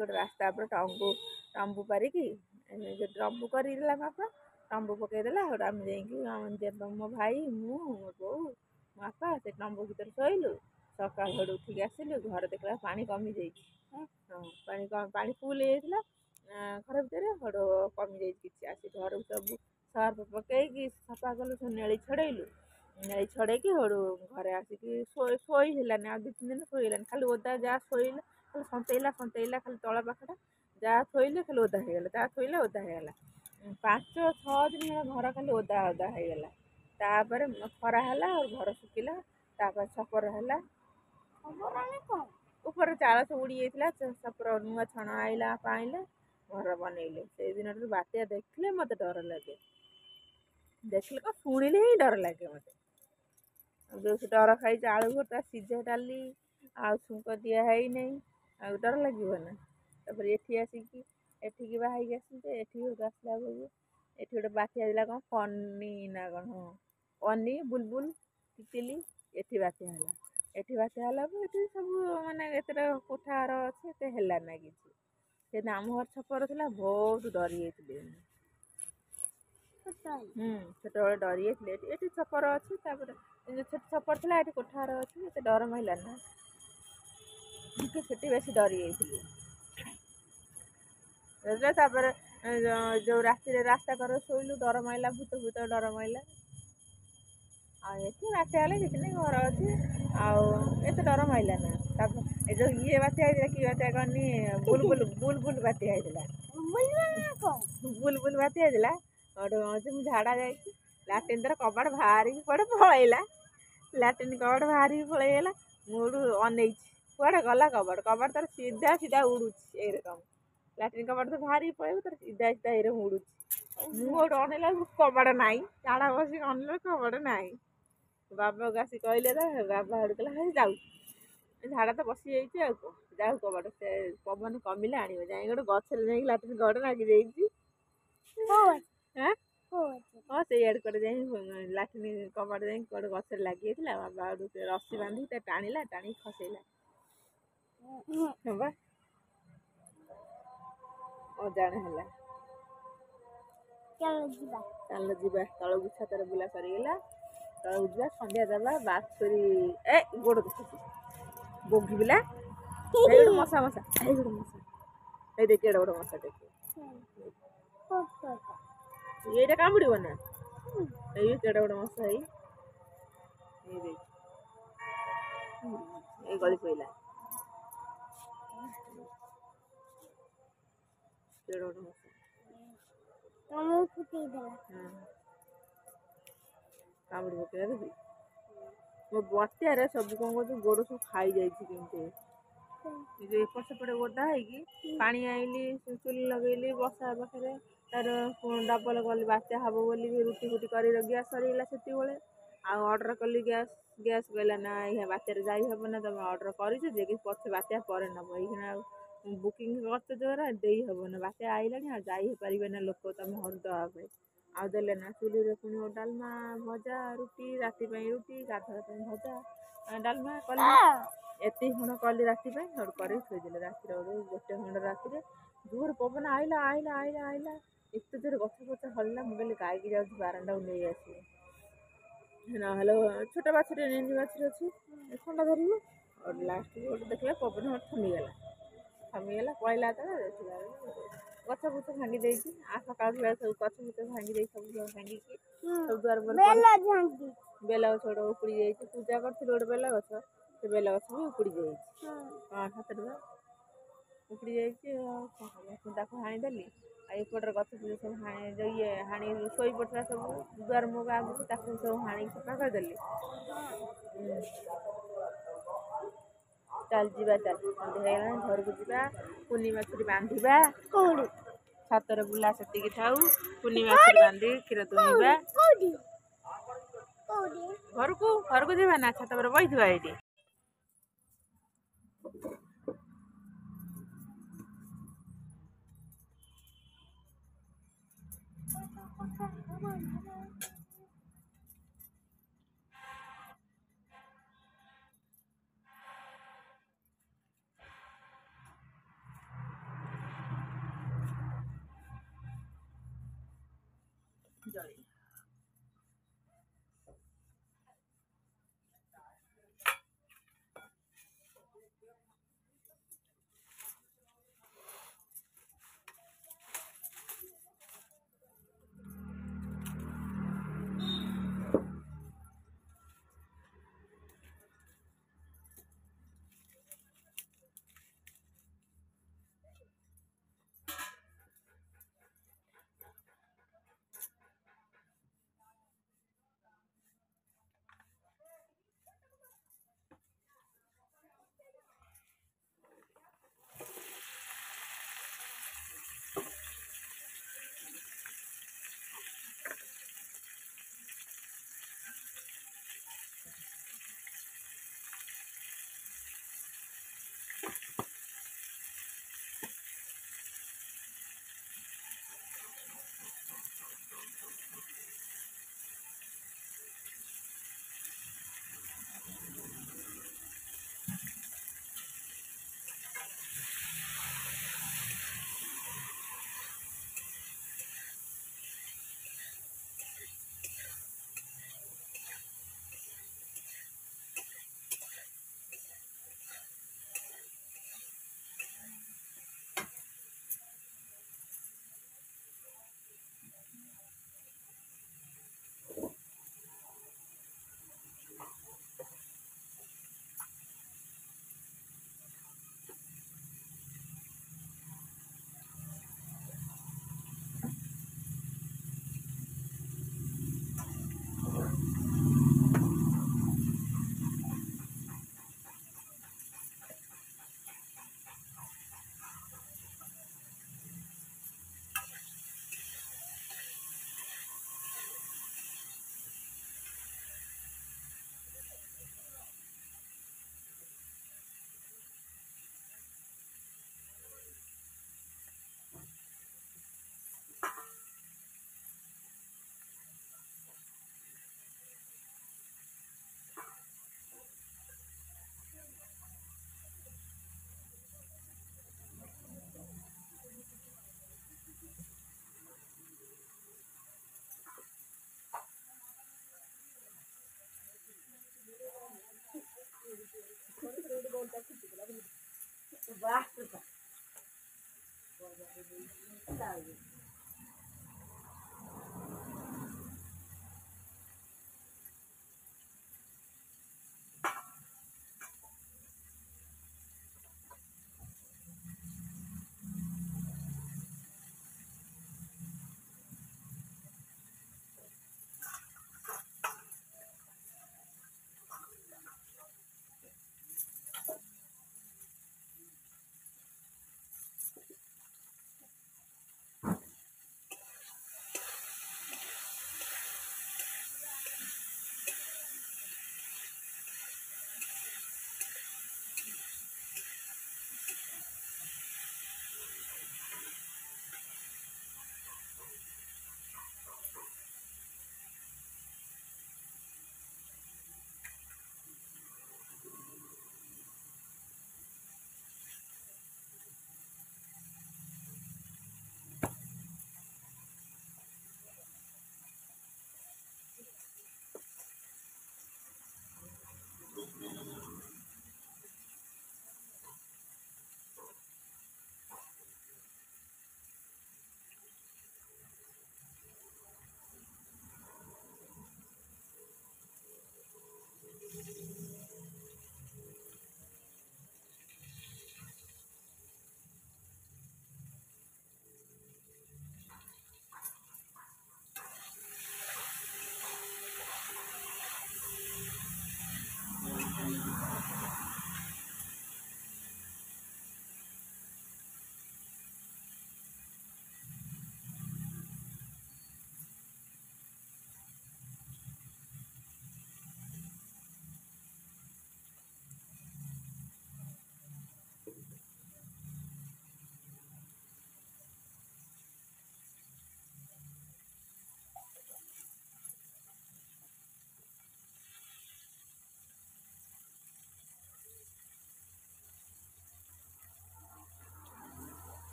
गोटे रास्ता पर टम्बू पारिकी जो टम्बू करदेला बापा टम्बू पकईदेला आम जाइए मो भाई मु मो बो मो बापा से टम्बू भर शोलु सका उठिक आसिलु घर देखला पानी कमी जाइए पानी फुल हो घर भितर कमी जाइए कि आस घर सब सर्फ पकईकि सफा कलु सब नेली छड़ेलु नेली छड़ेकी घरे आसिकी शोई हेलानी आ 2-3 दिन शोइलानी खाली ओदा जहाँ शोइले खाली सन्तेइला खाली तला पाखटा जहाँ थोइले खाली ओदा हो जहाँ थोइले ओदा हो 5-6 दिन घर खाली ओदा ओदा होगला तापर खरा है और घर सुखिला तापर छपर है ऊपर चाल सब उड़ी जाइए छपर नुआ छण आइला पाइले घर बनइले से दिन बात्या देखले मत डर लगे देखले को शुणिले ही डर लगे मत जो डर खाई आलू भर्ता सीझा डाली आ छुंक दिया है नहीं आ डर लगे ना तापर एठी आसिकी एठिकी बाहर आसला बेलू एठी गोटे बात्या दिला कौन फनी ना कौन हाँ अनी बुलबुल तितिली एठी बात्या है एठी बात्या है एठी सब माने एतटा कोठार अच्छे एत है ना किसी आम घर छपर था बहुत डरी जाइए छोटे डरी जाइए ये छपर अच्छी छोट छपर था ये कोठार अच्छी एत डर माइला ना से बेस डरी जाइए जो राति रास्ता कर शोलु डर माइला भूत भूत डर माइला आते बात्या कितने घर अच्छे आते डर माइला ना जो ये बात्या कि बात्या कहनी बुलबुल बुलबुल बात्या बुलबुल बात्या मुझे झाड़ा जा लाट्रिन तर कबाट बाहर कड़े पलैला लाट्रिन कबाट बाहर पलैला मुझे अनई कड़े गला कबाट कबाट तर सीधा सीधा उड़ू रकम लाट्रिन कबाट तो बाहर पलैब तर सीधा सीधा ये उड़ू मुझे अनैला कबाट ना झाड़ा बस अनैला कबाट ना बाबा को आसी कहले बाबा कहला जाऊ झाड़ा तो बसी जाइए जाऊ कबाट से पवन कमिले आण जाए गोटे गचर जा लाट्रिन कबाट लगी हाँ से कड़े जा लाट्रिन कबाट जा कड़े गचर लगी बाबा रसी बांधी टाणिला टाणी खसैला हाँ अजाण है चल जा तलू छतर बुला सरीगला तलू जा संध्या दबा बाथुरी ए गोड़ देखी बोगी बिला मशा मशा गोटे मशा देखिए गोटे मशा देखिए ये कामुड़ ना ये केड़ा गोटे मशा ये गली पड़ा केड़ा गोटे मशा कामुड़ पकड़ा देखी मो बत्यार सब कौन कर गोड़ सब खाई जामती एपट सेपटे ओदा है पानी आईली चुली लगेली बसा पाखे तार डबल गली बात्या हम बोली रुटी फुटी कर गैस सरीगला से आर्डर कली गैस गैस कहला ना यहाँ बात्यार जाइहब ना तुम अर्डर कर पचे बात्या पर नब ये बुकिंग करते जोरा दे हम ना बात्या आईला जापारे ना लोक तुम घर दवाई आदे ना चुली पुणी डालमा भजा रुटी राति रुटी गाधुआ भजा डालमा कली एत खण कली राति कर थोदेले राति गोटे खंड राति जोर पवन आईला आईला आईला आईला एत जोर गछ पछ हल्ला मुझे गाई की जाऊँ बारंडा को नहीं आस ना छोट बाछुरी नेंजी बाछुरी अच्छी ठंडा धर और लास्ट गोटे देखला पवन थमीगला पड़ा देखला गछ फुच भांगी दे सका सब गछ फुच भांगी सब भांगिकी सब द्वार बेल गछ गोटे उपुड़ी जाइए पूजा कर गोटे बेल गछ से बेल गछ भी उपुड़ी जाइए हाथ उपुड़ी जाइए हाणीदेली एपटर गछ फुच सब हाँ जो ये हाणी शोई पड़ा सब दुआर मुग आगू सब हाणी सफा करदेली चल जा चल सन्ध्या घर को जा पूर्णिमा छुरी बांधा छतर बुला से था पूर्णिमा छुरी बांधी क्षीर दुहवा घर को जा ना छत पर बैठवा ये জয়।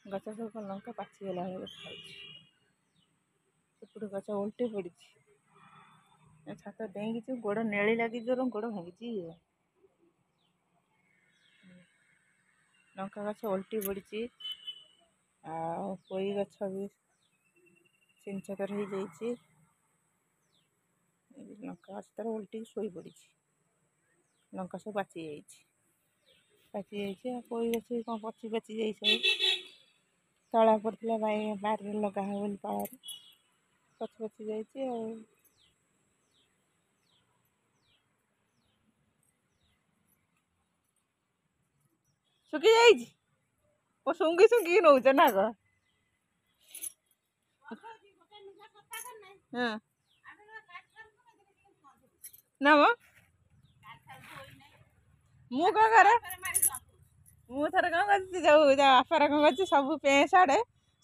ଗଛ ସବୁ ଲଙ୍କା ପାଚିଗଲା ଭଳିଆ ଦେଖାଯାଉଛି। ସେପଟେ ଗଛ ଓଲଟି ପଡ଼ିଛି। ଛାତ ଡେଇଁକି ଗୋଡ଼ ନେଳି ଲାଗି ଜୋର ଗୋଡ଼ ଭାଙ୍ଗିଛି। ଲଙ୍କା ଗଛ ଓଲଟି ପଡ଼ିଛି। ଆଉ ପୋଇ ଗଛ ବି ସିଞ୍ଚକର ହେଇଯାଇଛି। ଲଙ୍କା ଗଛ ତାର ଓଲଟିକି ଶୋଇ ପଡ଼ିଛି। ଲଙ୍କା ସବୁ ପାଚି ଯାଇଛି। ଆଉ ପୋଇ ଗଛ ବି କ'ଣ ପାଚି ଯାଇଛି। ତଳା ପଡ଼ିଥିଲା ବାରିରେ ଲଗା ହେବ ବୋଲି ପାଳରେ ପଚି ଯାଇଛି। ଆଉ ଶୁଖି ଯାଇଛି। ଶୁଙ୍ଘିକି ନଉଛ ନା କଣ? ହଁ ନା ମ ମୁଁ କ'ଣ କରେ, ମୁଁ ଥରେ କ'ଣ କରିଛି, ଯୋଉ ବାପାର କ'ଣ କରିଛି, ସବୁ ପେଁ ସାଡ଼େ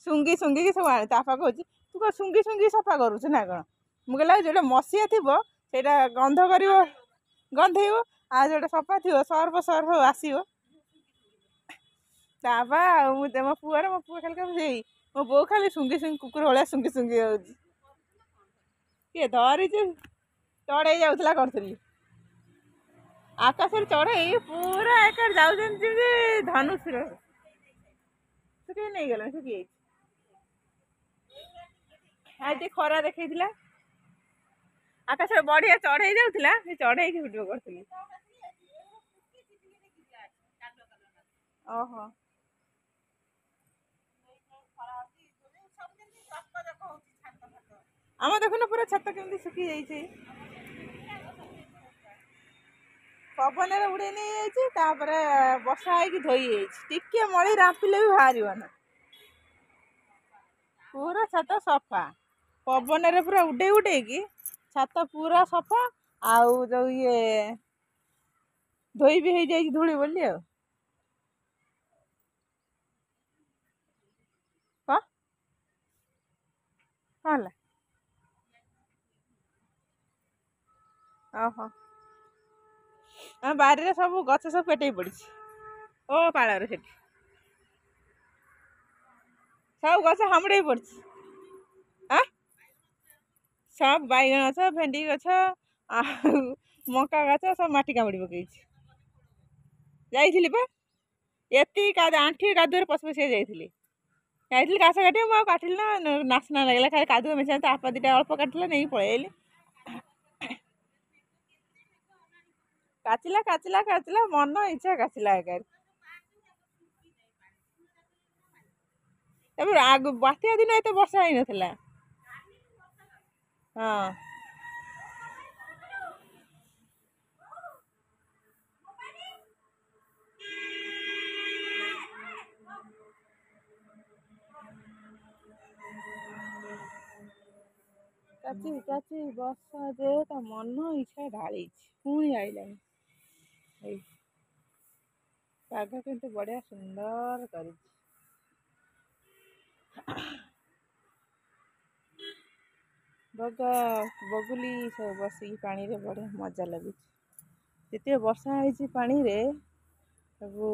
ଶୁଙ୍ଘିକି ସବୁ ଆଣେ। ତା ବାପା କହୁଛି ତୁ କ'ଣ ଶୁଙ୍ଘି ସଫା କରୁଛୁ ନା କ'ଣ? ମୁଁ କହିଲା ଯୋଉଟା ମସିଆ ଥିବ ସେଇଟା ଗନ୍ଧ କରିବ, ଗନ୍ଧେଇବ। ଆଉ ଯୋଉଟା ସଫା ଥିବ ସର୍ଫ ଆସିବ। ତା ବାପା ଆଉ ମୋ ପୁଅ ଖାଲି କହିବ ସେଇ ମୋ ବୋଉ ଖାଲି ଶୁଙ୍ଘି କୁକୁର ଭଳିଆ ଶୁଙ୍ଘି ଯାଉଛି। କିଏ ଧରିଛି ଚଢ଼େଇ ଯାଉଥିଲା କରୁଥିଲି। ଆକାଶରେ ଚଢ଼େଇ ପୁରା ଏକରେ ଯାଉଛନ୍ତି ଯେମିତି ଧନୁଷର। ଶୁଖେଇ ନେଇଗଲା, ଶୁଖିଯାଇଛି। ଆଜି ଖରା ଦେଖେଇଥିଲା। ଆକାଶରେ ବଢିଆ ଚଢ଼େଇ ଯାଉଥିଲା, ସେ ଚଢ଼େଇକି ଭିଡିଓ କରୁଥିଲି। ଓହୋ। ଆମ ଦେଖୁନ ପୁରା ଛାତ କେମିତି ଶୁଖି ଯାଇଛି। ପବନରେ ଉଡେଇ ନେଇଯାଇଛି। ତାପରେ ବର୍ଷା ହେଇକି ଧୋଇ ଯାଇଛି। ଟିକେ ମଳି ରାମ୍ପିଲେ ବି ବାହାରିବ ନା। ପୁରା ଛାତ ସଫା। ପବନରେ ପୁରା ଉଡେଇକି ଛାତ ପୁରା ସଫା। ଆଉ ଯୋଉ ଧୋଇ ବି ହେଇଯାଇଛି ଧୂଳି ବୋଲି। ଆଉ କ'ଣ ହେଲା? ଓହୋ। ଆମ ବାରିରେ ସବୁ ଗଛ ସବୁ ପେଟେଇ ପଡିଛି। ଓ ପାଳରେ ସେଠି ସବୁ ଗଛ ହାମୁଡେଇ ପଡିଛି। ସବୁ ବାଇଗଣ ଗଛ, ଭେଣ୍ଡି ଗଛ, ଆଉ ମକା ଗଛ ସବୁ ମାଟି କାମୁଡି ପକେଇଛି। ଯାଇଥିଲି ବା, ଏତିକି ଆଣ୍ଠିଏ କାଦୁଅରେ ପଶିକି ଯାଇଥିଲି ଘାସ କାଟିବାକୁ। ମୁଁ ଆଉ କାଟିଲି ନା, ନାସନା ଲାଗିଲା। ଖାଲି କାଦୁଅ ମିଶା ତା ବାପା ଦିଟା ଅଳ୍ପ କାଟିଲା, ନେଇକି ପଳେଇ ଆଇଲି। କାଚିଲା ମନ ଇଚ୍ଛା କାଚିଲା ଏକାବେଳେ। ତାପରେ ବାତ୍ୟା ଦିନ ଏତେ ବର୍ଷା ହେଇନଥିଲା। ହଁ। କାଚି ବର୍ଷା ଯେ ତା ମନ ଇଚ୍ଛା ଢାଳିଛି। ପୁଣି ଆଇଲାଣି। ଏଇ ପାଗ କିନ୍ତୁ ବଢିଆ ସୁନ୍ଦର କରିଛି। ବଗୁଲି ସବୁ ବସିକି ପାଣିରେ ବଢିଆ ମଜା ଲାଗୁଛି। ଯେତିକି ବର୍ଷା ହେଇଛି ପାଣିରେ ସବୁ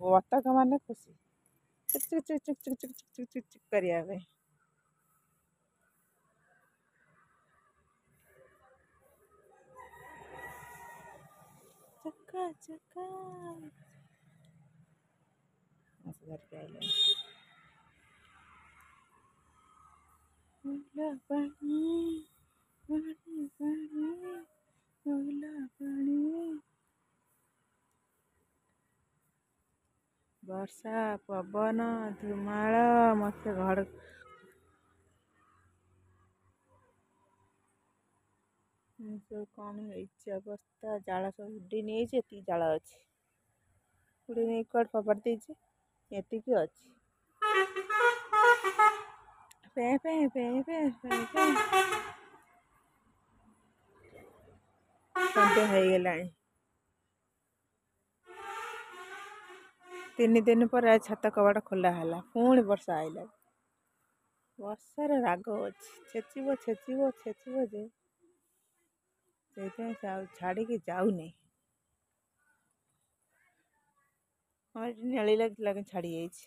ବତକ ମାନେ ଖୁସି ଚିକ୍ କରିବା ପାଇଁ। ଚକା ଧରିକି ଆଇଲେଣି। ବର୍ଷା, ପବନ, ଧୁମାଳ ମତେ ସବୁ କ'ଣ ହେଇଛି ଅବସ୍ଥା। ଜାଳ ସବୁ ଉଡେଇ ନେଇଯାଇଛି। ଏତିକି ଜାଳ ଅଛି। ଉଡେଇ ନେଇକି କୁଆଡେ ଫୋପାଡ଼ି ଦେଇଛି। ଏତିକି ଅଛି। ସନ୍ଧ୍ୟା ହେଇଗଲାଣି। 3 ଦିନ ପରେ ଆଜି ଛାତ କବାଟ ଖୋଲା ହେଲା। ପୁଣି ବର୍ଷା ଆଇଲା। ବର୍ଷାର ରାଗ ଅଛି। ଛେଚିବ ଯେ ସେଇଥିପାଇଁ ଛାଡ଼ିକି ଯାଉନି। আমার এটি ନେଳି ଲାଗିଥିଲା କିନ୍ତୁ ଛାଡ଼ି ଯାଇଛି।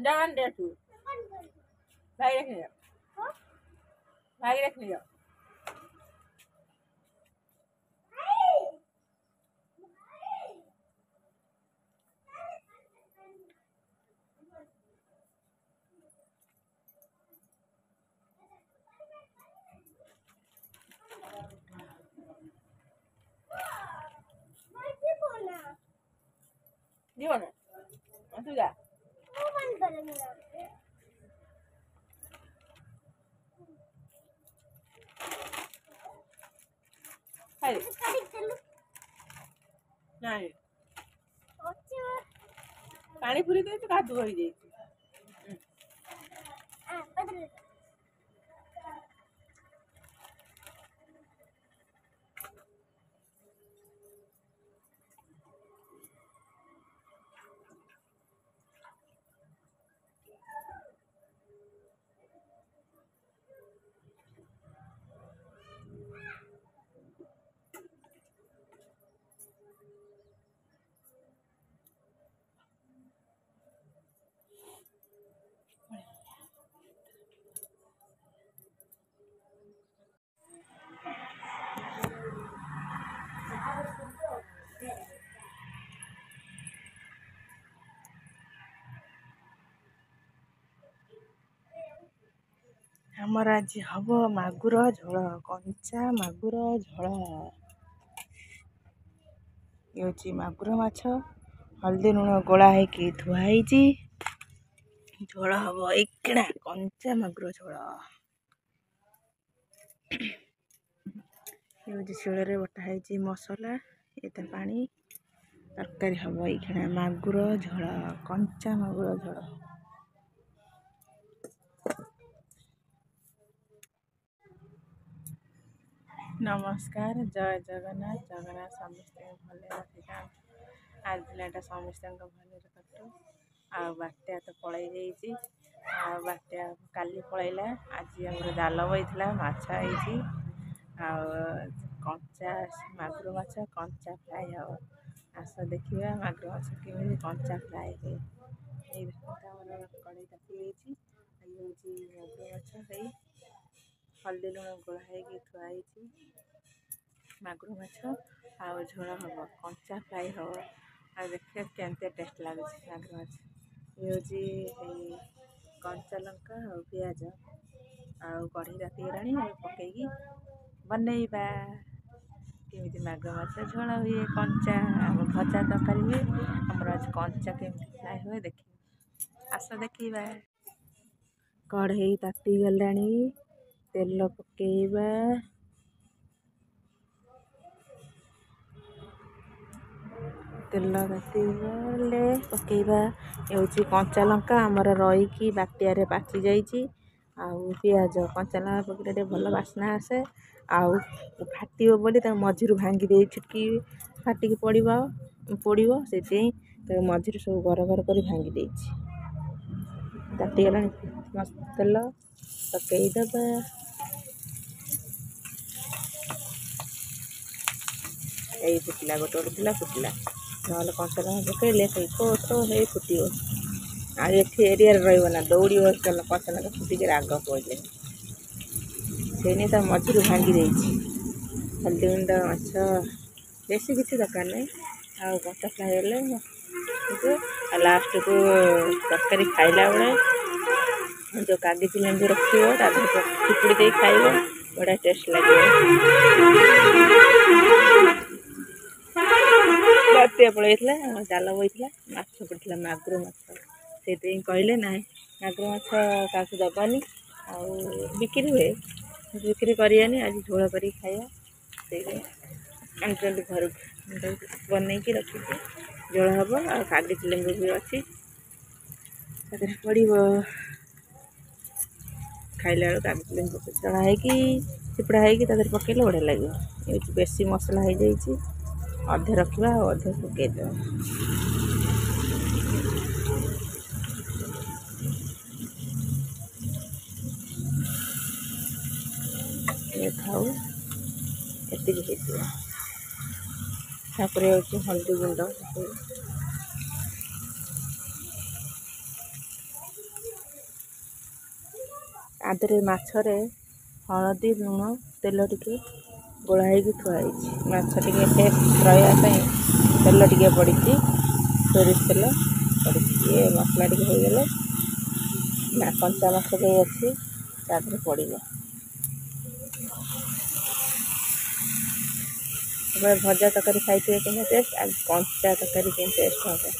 Jangan dia tuh. Baik ni. Baik ni. Di mana? Masuk dah. Hai. Nahi. पानी पूरी दे तो कादू हो जाए। ଆମର ଆଜି ହବ ମାଗୁର ଝୋଳ, କଞ୍ଚା ମାଗୁର ଝୋଳ। ଇଏ ହେଉଛି ମାଗୁର ମାଛ, ହଳଦୀ ଲୁଣ ଗୋଳା ହେଇକି ଧୁଆ ହେଇଛି। ଝୋଳ ହବ ଏଇକିଣା କଞ୍ଚା ମାଗୁର ଝୋଳ। ଇଏ ହେଉଛି ଶିଳରେ ବଟା ହେଇଛି ମସଲା, ଏତେ ପାଣି, ତରକାରୀ ହବ ଏଇକିଣା ମାଗୁର ଝୋଳ, କଞ୍ଚା ମାଗୁର ଝୋଳ। नमस्कार, जय जगन्नाथ। जगन्नाथ समस्ते भले रखिथा। आज दिनटा समस्ते भले रखु। बात्या तो पलि जाइए, बात्या काली पलैला। आज आम जाल बईला माछ कंचा मागुर माछ कंचा फ्राए हम। आस देखा मागुर माछ केमी कंचा फ्राए हुए। कड़े ताती मागुर माछ हल्दी लुण गोला थुआई मागुर माछ झोल हम कंचा फ्राए हम। देखिए केमती टेस्ट लगुच मागुर माछ। ये हूँ कंचा लंका और पियाज कढ़ी ताती गला पकईकी बनइबा केमी मागुर माछ झोल हुए कंचा भजा तरकारी हुए। आमर आज कंचा केमी फ्राए हुए देखिए, आस देखा। कढ़ई ताती गलानी तेल पकेइबा तेल ताती गले पकेइबा ये कंचा लंका आमर रही बाटिया पाची जाइए आउ पियाज कंचा लंका पकड़े भल बास्ना आसे आउ फाट बोली मझी भांगी दे छिटकी फाटिकी पड़ो से मझी सब घर घर कर भांगी दे तातीगला मस्त तेल पकईदबा यही फुटला गोटे गोटे पिला फुटला ना कंचा लंका पकड़े कोटो है फुटो आ एरिया रहा दौड़ कंचा लंका फुटिक राग पड़े से मझी भांगी दे हल्दी गुंड माछ बेसी किसी दरकार नहीं आ कंचा फ्राए लास्ट को तरकारी खाइला बेले जो कागज लेंबू रखियो चिपुड़ी दे खाइब बड़ा टेस्ट लगे बात्या पलैला जाल बोईला माछ पड़ता मागुर माछ से कहले ना मागुर माछ क्या दबानी बिक्री हुए बिक्री करानी आज झोल कर खाया से आनी घर बनई रखी झोल हम आ कागज लेंबू भी अच्छी पड़ खाइला बेलू कागज लेंबू चढ़ा चिपड़ा हो पकड़े बढ़िया लगे ये बेसी मसला हो जाइए अधे रखा अधे पकईद खाऊ ये हल्दी गुंड आधे माछरे हलदी लुण तेल टिके गोलाही थुआई माछ टे टेस्ट रहा तेल टे पड़ी सोरिष तेल पड़ी मसला टे होगले कंचा माछ जो अच्छी तादे पड़ भजा तरकारी खाई के टेस्ट आज कंचा तरकारी के टेस्ट हे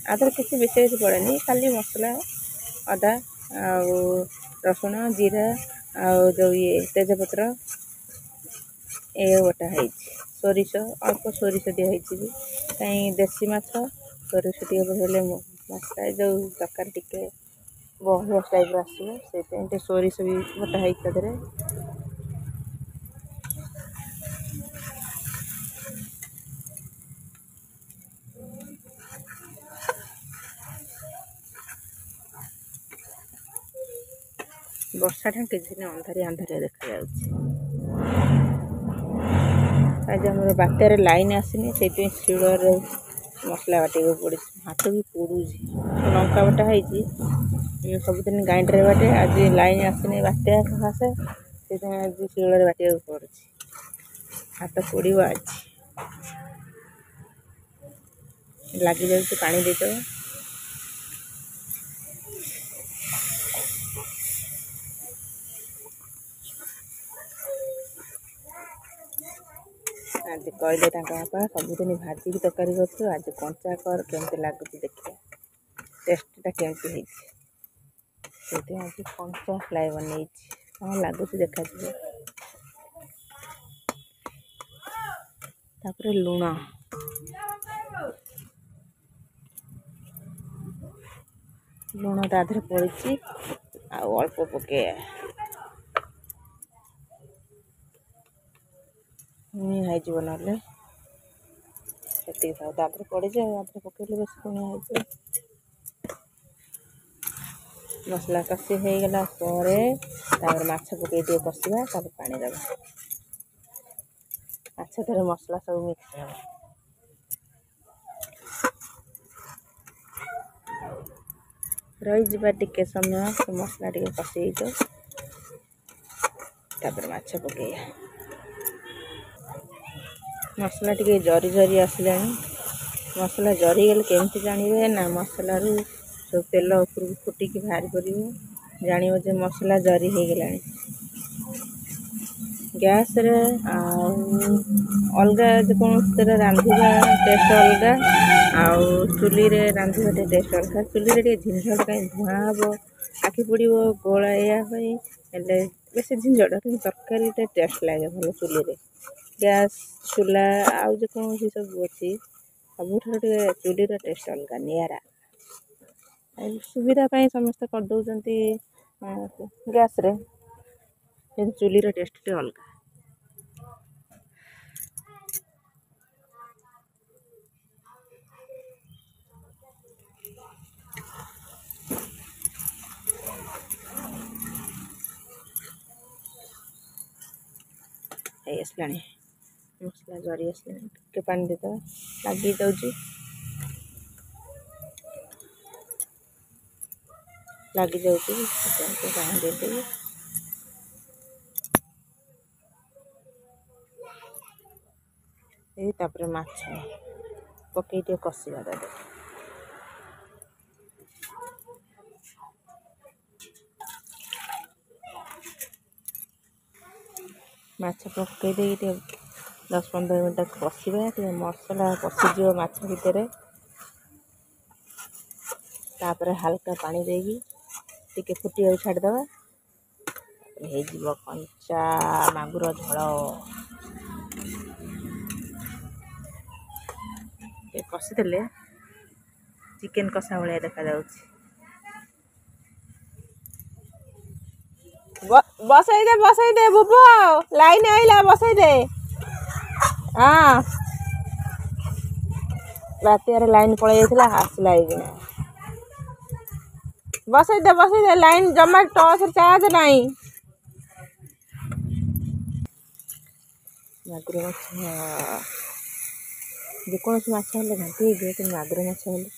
आधर किसी विशेष पड़े खाली मसला अदा रसुण जीरा जो ये तेजपत्र ये बटा है सोरिष अल्प सोरिष दिखाई कहीं देसी माछ सोरिष टे पड़े मसला जो तरकारी टिके बहुत टाइप आसो सोरिष भी बटा है तादे वर्षा ढांकी अंधारिया अंधारिया देखा आज आम बात्यार लाइन आसनी से शिवर मसला बाटे पड़ी हाथ भी पोड़ लंका बटा है सबुदिन ग्राइंडर बाटे आज लाइन आसनी बात्या सकाशे से आज शिवर बाटे पड़े हाथ पोड़ आज लगी जाए पानी देदेव आज कहले बापा सबुदिन भाजिकी तरकारी कर आज कंचा कर केमती लगुच देखिए टेस्टा केमती है आज कंचा फ्राए बन कौन लगुच देखा लुण लुण तादे पड़ी अल्प पके हो ना तादे पड़े जाए पकड़े बेस पुणिया हो मसला कषि हो गला माछ पकई दिए कषा पानी दबा माछ थोड़े मसला सब मिक्स हो रही टिके समय मसला टे कषि माछ पकई मसला टे जरी जरी आसला मसला जरी गले केमती जानवे ना मसला रू सब तेल उपरକୁ फुटिकी बाहर कर जानियो जे मसला जरी हो गला गैस रे अलग कौन रांधिबा टेस्ट अलग ଆଉ ଚୁଲିରେ ରାନ୍ଧିବା ଟିକେ ଟେଷ୍ଟ ଅଲଗା। ଚୁଲିରେ ଟିକେ ଝିଂଝଟ କାହିଁ ଧୂଆଁ ହେବ, ଆଖି ପୋଡ଼ିବ, ଗୋଳା ଏଇଆ ପାଇଁ ହେଲେ ବେଶୀ ଝିଂଝଟ, କିନ୍ତୁ ତରକାରୀଟା ଟେଷ୍ଟ ଲାଗେ ଭଲ ଚୁଲିରେ। ଗ୍ୟାସ୍ ଚୁଲା ଆଉ ଯେକୌଣସି ସବୁ ଅଛି ସବୁଠାରୁ ଟିକେ ଚୁଲିର ଟେଷ୍ଟ ଅଲଗା ନିଆରା। ସୁବିଧା ପାଇଁ ସମସ୍ତେ କରିଦେଉଛନ୍ତି ଗ୍ୟାସ୍ରେ, କିନ୍ତୁ ଚୁଲିର ଟେଷ୍ଟ ଟିକେ ଅଲଗା। ହେଇ ଆସିଲାଣି ମସଲା ଜରି ଆସିଲାଣି, ଟିକେ ପାଣି ଦେଇଦେବା, ଲାଗି ଯାଉଛି ପାଣି ଦେଇଦେବି। ଏଇ ତାପରେ ମାଛ ପକେଇ ଟିକେ କଷିବା ଦେବେ। ମାଛ ପକେଇ ଦେଇକି ଟିକେ 10-15 ମିନିଟ୍ କଷିବା, ଟିକେ ମସଲା କଷିଯିବ ମାଛ ଭିତରେ। ତାପରେ ହାଲକା ପାଣି ଦେଇକି ଟିକେ ଫୁଟିବାକୁ ଛାଡ଼ିଦେବା। ହେଇଯିବ କଞ୍ଚା ମାଗୁର ଝୋଳ। ଟିକେ କଷିଦେଲେ ଚିକେନ୍ କଷା ଭଳିଆ ଦେଖାଯାଉଛି। ବସେଇ ଦେ ବୁବୁ, ଲାଇନ୍ ଆଇଲା ବସେଇ ଦେ। ହଁ, ରାତିରେ ଲାଇନ୍ ପଳେଇ ଯାଇଥିଲା, ଆସିଲା ହେଇକିନା। ବସେଇ ଦେ ଲାଇନ୍ ଜମା ଟର୍ଚ୍ଚ ଚାର୍ଜ ନାହିଁ। ମାଗୁର ମାଛ ଯେକୌଣସି ମାଛ ହେଲେ ଘାଣ୍ଟି ହେଇଯିବ, କିନ୍ତୁ ମାଗୁର ମାଛ ହେଲେ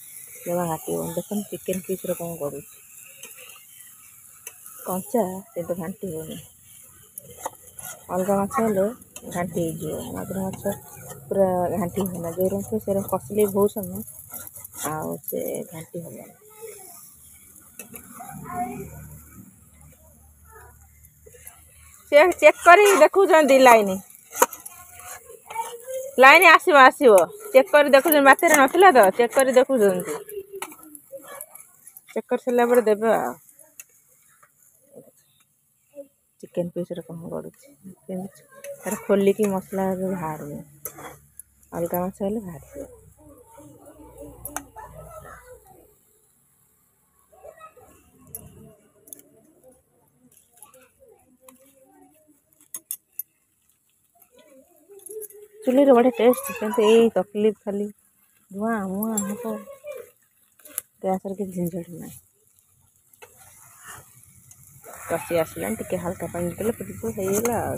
ଜମା ଘାଣ୍ଟିବନି। ଦେଖନ୍ତୁ ଚିକେନ୍ ପିସ୍ର କ'ଣ କରୁଛି, କଞ୍ଚା କିନ୍ତୁ ଘାଣ୍ଟି ହେଉନି। ଅଲଗା ମାଛ ହେଲେ ଘାଣ୍ଟି ହେଇଯିବ, ମାଗୁର ମାଛ ପୁରା ଘାଣ୍ଟି ହେବନା। ଯେଉଁ ରଙ୍ଗ ସେ କଷିଲେ ବହୁତ ସମୟ, ଆଉ ସେ ଘାଣ୍ଟି ହେବନି। ସେ ଚେକ୍ କରି ଦେଖୁଛନ୍ତି ଲାଇନ୍ ଆସିବ ଚେକ୍ କରି ଦେଖୁଛନ୍ତି। ବାତ୍ୟାରେ ନଥିଲା ତ, ଚେକ୍ କରି ଦେଖୁଛନ୍ତି। ଚେକ୍ କରି ସାରିଲା ପରେ ଦେବେ। ଆଉ ଚିକେନ୍ ପିସ୍ରେ କ'ଣ କରୁଛି, ତାର ଖୋଲିକି ମସଲା ବାହାରୁନି। ଅଲଗା ମାଛ ହେଲେ ବାହାରିବ। ଚୁଲିରେ ବଢ଼ିଆ ଟେଷ୍ଟ, କିନ୍ତୁ ଏଇ ତକଲିଫ ଖାଲି ଧୂଆଁ ହେବ। ଗ୍ୟାସ୍ରେ କିଛି ଝିଂଝଟ ନାହିଁ। କଷି ଆସିଲାଣି, ଟିକେ ହାଲକା ପାଣି ଦେଲେ ଫୁଟିଯିବ, ହେଇଗଲା। ଆଉ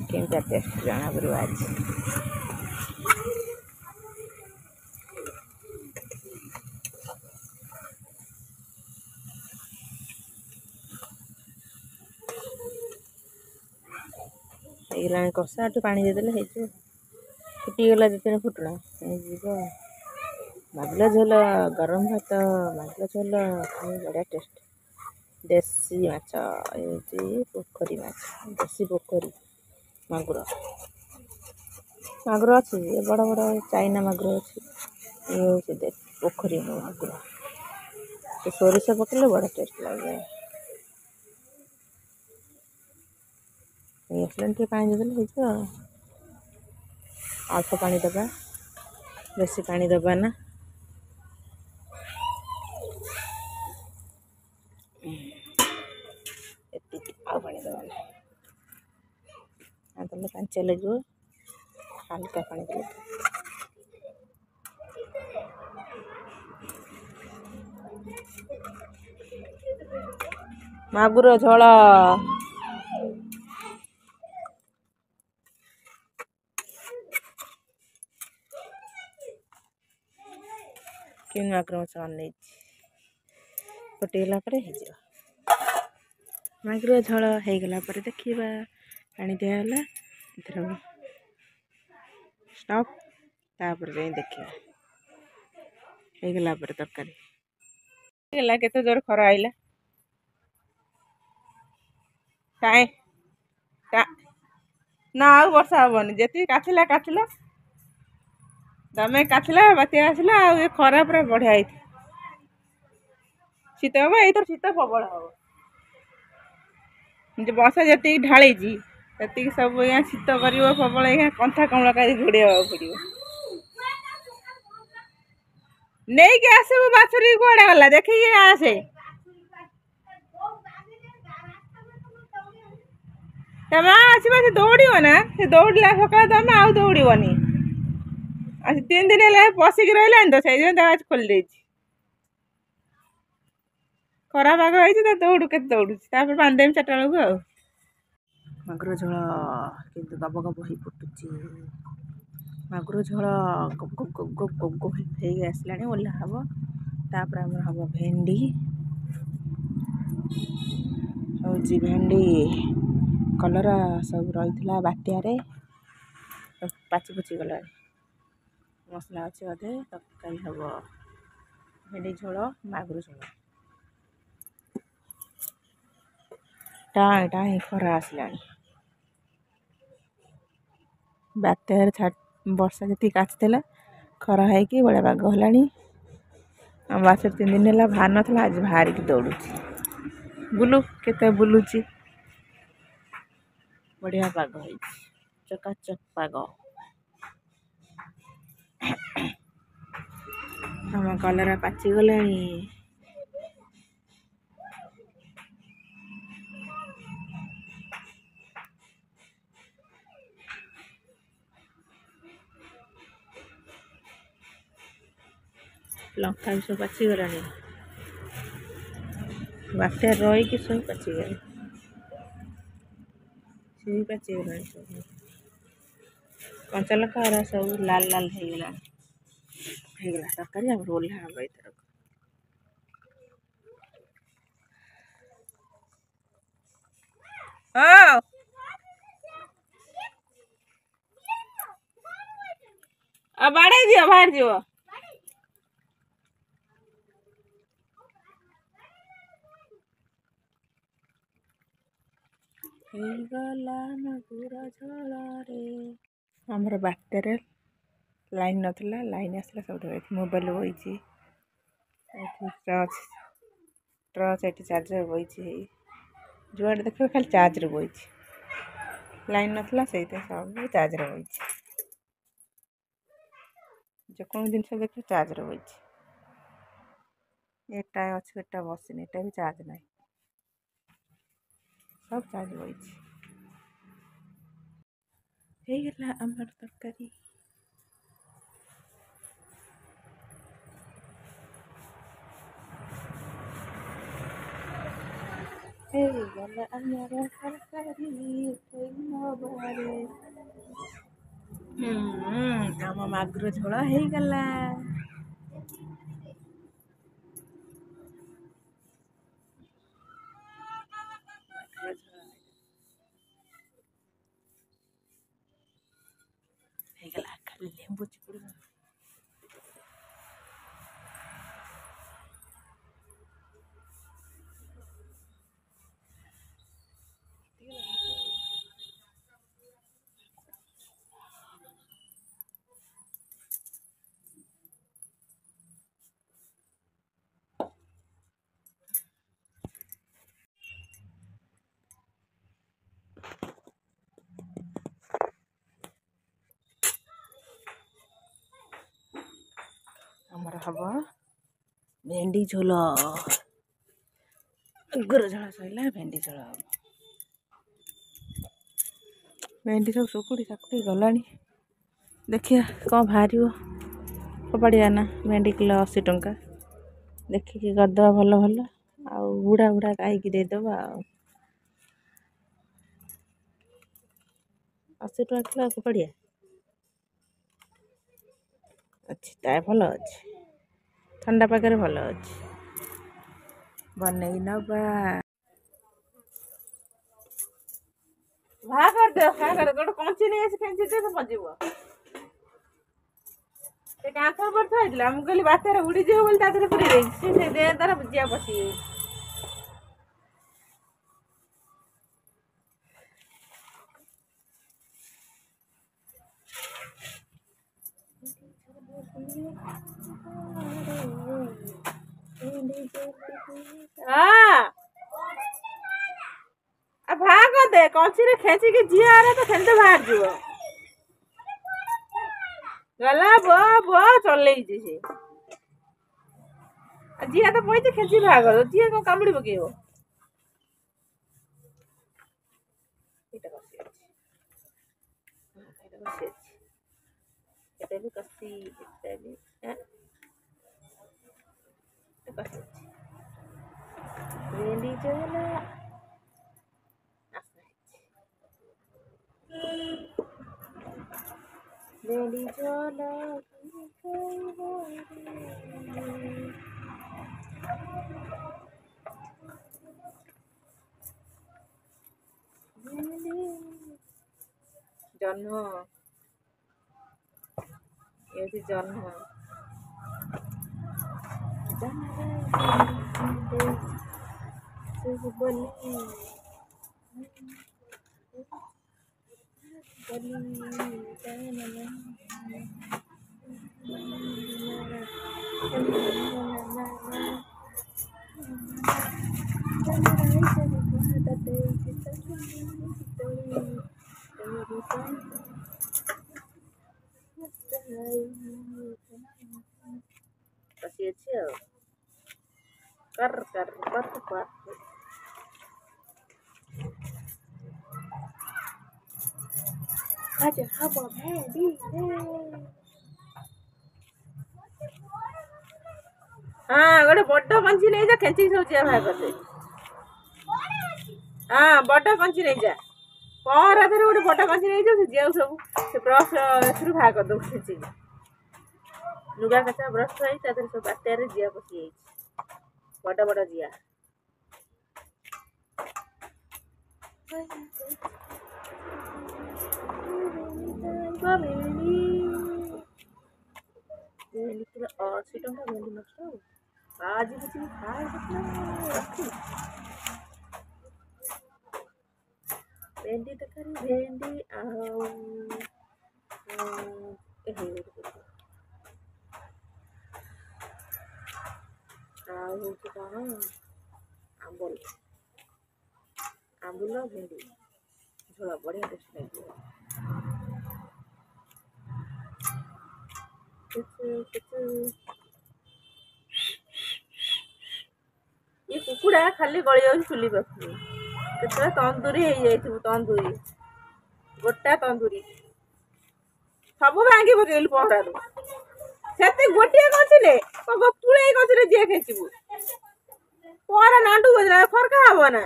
କେମିତିଆ ଟେଷ୍ଟ ଜଣାପଡ଼ିବ ଆଜି। ହେଇଗଲାଣି କଷା, ଟିକେ ପାଣି ଦେଇଦେଲେ ହେଇଯିବ। ଫୁଟିଗଲା 2-3 ଫୁଟଣା ହେଇଯିବ। ମାଗୁର ଝୋଳ, ଗରମ ଭାତ, ମାଗୁର ଝୋଳ ଖାଇବା ବଢ଼ିଆ ଟେଷ୍ଟ। ଦେଶୀ ମାଛ, ହେଉଛି ପୋଖରୀ ମାଛ, ଦେଶୀ ପୋଖରୀ ମାଗୁର ଅଛି। ଏ ବଡ଼ ବଡ଼ ଚାଇନା ମାଗୁର ଅଛି। ଇଏ ହେଉଛି ପୋଖରୀ ମାଗୁର। ସେ ସୋରିଷ ପକେଇଲେ ବଢ଼ିଆ ଟେଷ୍ଟ ଲାଗେ। ହେଇ ଆସିଲାଣି, ଟିକେ ପାଣି ଦେଇଦେଲେ ହେଇଯିବ। ଅଳ୍ପ ପାଣି ଦେବା, ବେଶୀ ପାଣି ଦେବା ନା। ଏତିକି, ଆଉ ପାଣି ଦେବା ନା, ଦେଲେ ପାଞ୍ଚିଆ ଲାଗିବ। ହାଲକା ପାଣି ଦେଲେ ମାଗୁର ଝୋଳ। କିନ୍ତୁ ମାଗୁର ମାଛ ଅନେଇଛି, ଫୁଟିଗଲା ପରେ ହେଇଯିବ। ମାଗୁର ଝୋଳ ହେଇଗଲା ପରେ ଦେଖିବା, ପାଣି ଦିଆହେଲା, ଏଥର ଷ୍ଟପ୍। ତାପରେ ଯାଇ ଦେଖିବା। ହେଇଗଲା ପରେ ତରକାରୀ ହେଇଗଲା। କେତେ ଜୋର ଖରା ଆଇଲା, ନା ଆଉ ବର୍ଷା ହବନି। ଯେତିକି କାଚିଲା ତମେ କାଟିଲା ବାତ୍ୟା ଆସିଲା ଆଉ ଏ ଖରା ପୁରା ବଢିଆ ହେଇଥିଲା। ଶୀତ ହବ, ଏଇଥର ଶୀତ ପ୍ରବଳ ହବ। ବର୍ଷା ଯେତିକି ଢାଳିଛି ସେତିକି ସବୁ ଆଜ୍ଞା ଶୀତ କରିବ ପ୍ରବଳ। ଆଜ୍ଞା କନ୍ଥା କମଳ କରି ଘୋଡେଇବାକୁ ପଡିବ। ନେଇକି ଆସିବୁ ବାଛୁରୀ କୁଆଡେ ଗଲା ଦେଖିକି ଆସେ। ତା ମା ଆସିବ, ସେ ଦୌଡ଼ିବ ନା, ସେ ଦୌଡ଼ିଲା ସକାଳେ ତମେ ଆଉ ଦୌଡ଼ିବନି। ଆଉ 3 ଦିନ ହେଲା ପଶିକି ରହିଲାଣି ତ, ସେଇଥିପାଇଁ ତା ଆଜି ଖୋଲି ଦେଇଛି। ଖରା ପାଗ ହେଇଛି ତ କେତେ ଦୌଡୁଛି। ତାପରେ ବାନ୍ଧିଦେବି 4ଟା ବେଳକୁ ଆଉ। ମାଗୁର ଝୋଳ କିନ୍ତୁ ଗବ ଗବ ହେଇ ଫୁଟୁଛି। ମାଗୁର ଝୋଳ ଗବ ଗବ ଗବ ଗବ ହେଇକି ଆସିଲାଣି, ଓହ୍ଲା ହବ। ତାପରେ ଆମର ହବ ଭେଣ୍ଡି, ହଉଛି ଭେଣ୍ଡି କଲରା ସବୁ ରହିଥିଲା ବାତ୍ୟାରେ, ପାଚି ପୁଚି ଗଲାଣି। ମସଲା ଅଛି ଅଧେ, ତରକାରୀ ହବ ଭେଣ୍ଡି ଝୋଳ, ମାଗୁର ଝୋଳ। ଟାଇଁ ଟାଇଁ ଖରା ଆସିଲାଣି। ବାତ୍ୟାରେ ବର୍ଷା ଯେତିକି କାଚିଥିଲା, ଖରା ହେଇକି ବଢ଼ିଆ ପାଗ ହେଲାଣି। ଆମ ବାଛୁରୀ 3 ଦିନ ହେଲା ବାହାରି ନଥିଲା, ଆଜି ବାହାରିକି ଦୌଡୁଛି। ବୁଲୁ କେତେ ବୁଲୁଛି। ବଢିଆ ପାଗ ହେଇଛି, ଚକାଚକ ପାଗ। ଆମ କଲରା ପାଚିଗଲାଣି। ଲଙ୍କା ବି ସବୁ ପାଚିଗଲାଣି। ବାତ୍ୟା ରହିକି ସବୁ ପାଚିଗଲାଣି। ସେ ବି ପାଚିଗଲାଣି ସବୁ। କଞ୍ଚା ଲଙ୍କା ଏରା ସବୁ ଲାଲ ଲାଲ ହେଇଗଲାଣି। ହେଇଗଲା ତରକାରୀ, ଆମର ଓହ୍ଲା ହବ ଏଇଥରକ। ହଁ ଆଉ ବାଡେଇ ଦିଅ, ବାହାରି ଯିବ। ହେଇଗଲା ମାଗୁର ଝୋଳରେ। ଆମର ବାତ୍ୟାରେ ଲାଇନ୍ ନଥିଲା, ଲାଇନ୍ ଆସିଲା ସବୁଠୁ। ଏଠି ମୋବାଇଲ ବଇଛି, ଏଠି ଟର୍ଚ୍ଚ ଏଠି ଚାର୍ଜର ବଇଛି। ଯୁଆଡ଼େ ଦେଖିବ ଖାଲି ଚାର୍ଜରେ ବଇଛି। ଲାଇନ୍ ନଥିଲା, ସେଇଥିପାଇଁ ସବୁ ଚାର୍ଜରେ ବଇଛି। ଯେକୌଣସି ଜିନିଷ ଦେଖିବ ଚାର୍ଜରେ ବଇଛି। ଏଟା ଅଛି, ଏଟା ବସିନି, ଏଟା ବି ଚାର୍ଜ ନାହିଁ, ସବୁ ଚାର୍ଜ ବଇଛି। ହେଇଗଲା ଆମର ତରକାରୀ। ହେଇଗଲା ଆମର ତରକାରୀ, ଆମ ମାଗୁର ଝୋଳ ହେଇଗଲା। ହେଇଗଲା, ଖାଲି ଲେମ୍ବୁ ଚିପୁଡ଼ିବା। ଆମର ହବ ଭେଣ୍ଡି ଝୋଳ। ମାଗୁର ଝୋଳ ସରିଲା, ଭେଣ୍ଡି ଝୋଳ ହବ। ଭେଣ୍ଡି ସବୁ ଶୁକୁଟି ସାକୁଟି ଗଲାଣି। ଦେଖିବା କ'ଣ ବାହାରିବ। ଫୋପାଡ଼ିବା ନା, ଭେଣ୍ଡି କିଲୋ 80 ଟଙ୍କା। ଦେଖିକି କରିଦେବା ଭଲ ଭଲ, ଆଉ ବୁଢ଼ା ବୁଢ଼ା ଗାଈକି ଦେଇଦେବା ଆଉ। 80 ଟଙ୍କା କିଲୋ ଫୋପାଡ଼ିବା। ଅଛି ତା ଭଲ ଅଛି, ଥଣ୍ଡା ପାଗରେ ଭଲ ଅଛି, ବନେଇ ନବା। ବାହା କରିଦିଅ, ଗୋଟେ କଞ୍ଚି ନେଇ ଆସି ଖେଞ୍ଚି ଦିଅ, ମଜିବ। ସେ କାନ୍ଥ ଉପରେ ଥୁଆ ହେଇଥିଲା, ମୁଁ କହିଲି ବାତ୍ୟାରେ ଉଡ଼ିଯିବ ବୋଲି ତା ଦେହରେ ପୁରେଇ ଦେଇଛି। ସେ ଦେହ ତାର ଜିଆ ପଶିଯାଇଛି। दे कलसी रे खेची के जिया रे तो खेलते बाहर जीव गला बो बो चले जे जिया तो पई खेची भाग जिया को कामुड़ी पकेइबो এটা কষি আছে এটা কষি আছে এটা भी कसी এটা भी এটা কষি আছে ভেন্ডি চলা ভেন্ডি চলা জন্ম এটি জন্ম kasih aja kar kar kar kar aja apa di हाँ गोटे बड़ पंची नहीं जा खेची सब जिया भाग करते हाँ बड़ पंची नहीं जा पहरा धर गोटे बड़ पंची नहीं जा जिया सब से ब्रश एथुरु भाग कर दो खेची लुगा कचा ब्रश थई तादर सब बातेर जिया पसी बड़ बड़ जिया भेंडी पूरा 80 टंका भेंडी नष्ट आज किसी खाए भेंडी तकारी भेंडी कौन आंबल आंबुल भेंडी झोला बढ़िया टेस्ट लगे ये कुकुड़ा खाली गली जाऊँ चुली पाखु केतरा तंदूरी हो जाइथिबु तंदूरी गोटा तंदूरी सब भांगी पकेलु पहरारू सेते गोटे गछले पुळे गछले जे खेचिबु पहरा नांडू बजला फरका हबो ना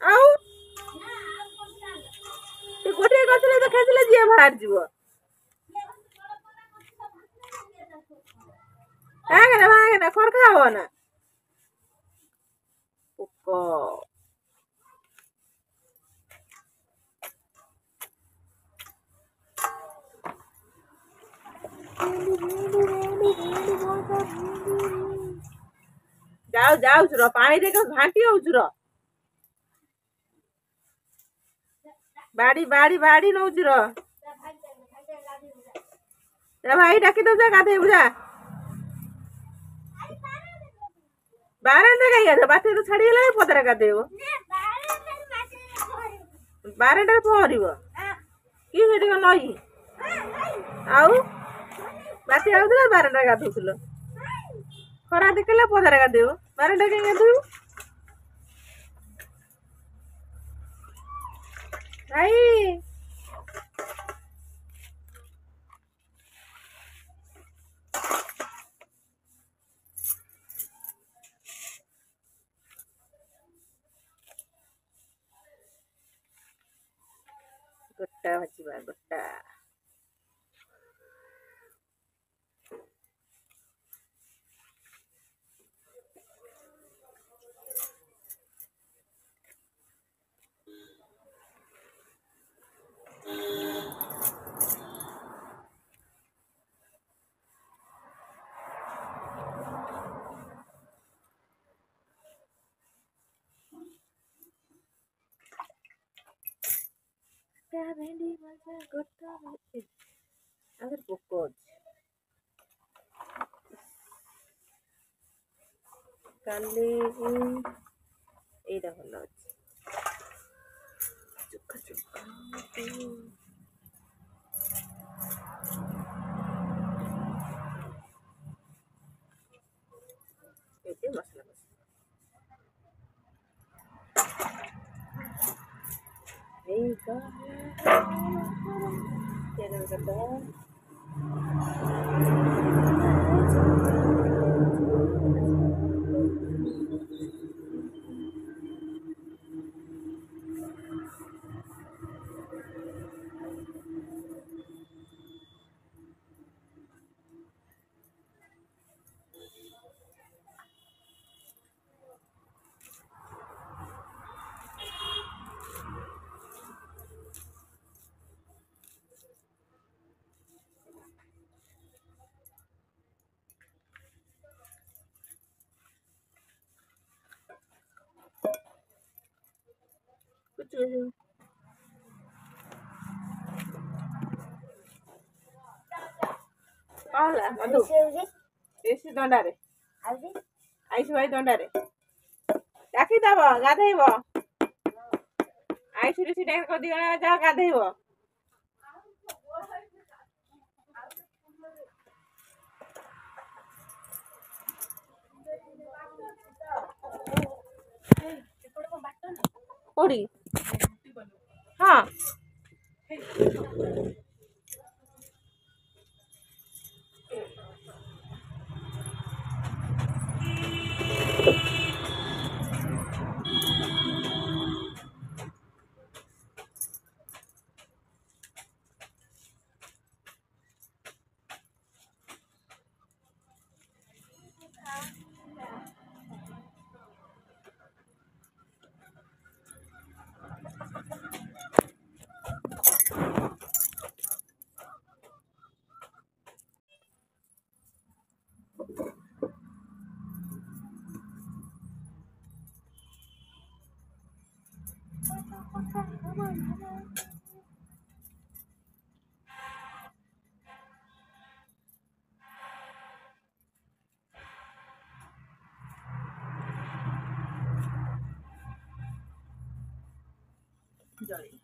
आउ गोटे गछले तो खेचले जे बाहर जीवो भागना फरका हबो ना पोको जाओ जाओ चुरो पानी देख घाटी हो चुरो बाड़ी बाड़ी बाड़ी नौ चुरो भाई डाकी दो जा गाधे बुझा बारंडा कहीं गाधे बाते तो छाड़ी गला पदरा गाधेबो बारंडा पहरिबो कि हेटी नई आउ बाती आउला बारंडा गाधुथलो खरा देखला पदरा गाधेबो बारंडा कहीं गाधेबो भाई गोटा भाजीबा गोटा भेंडी मजा गोटा अगर पोकोज काली एटा भल अच्छे चुका चुका मसला कुछ मधु एसी दंडारे आईस भाई दंडारे डाकी दब गाधेब आईस ऋषि डाक कर दिगना जा गाधेब कोड़ी हाँ जल्दी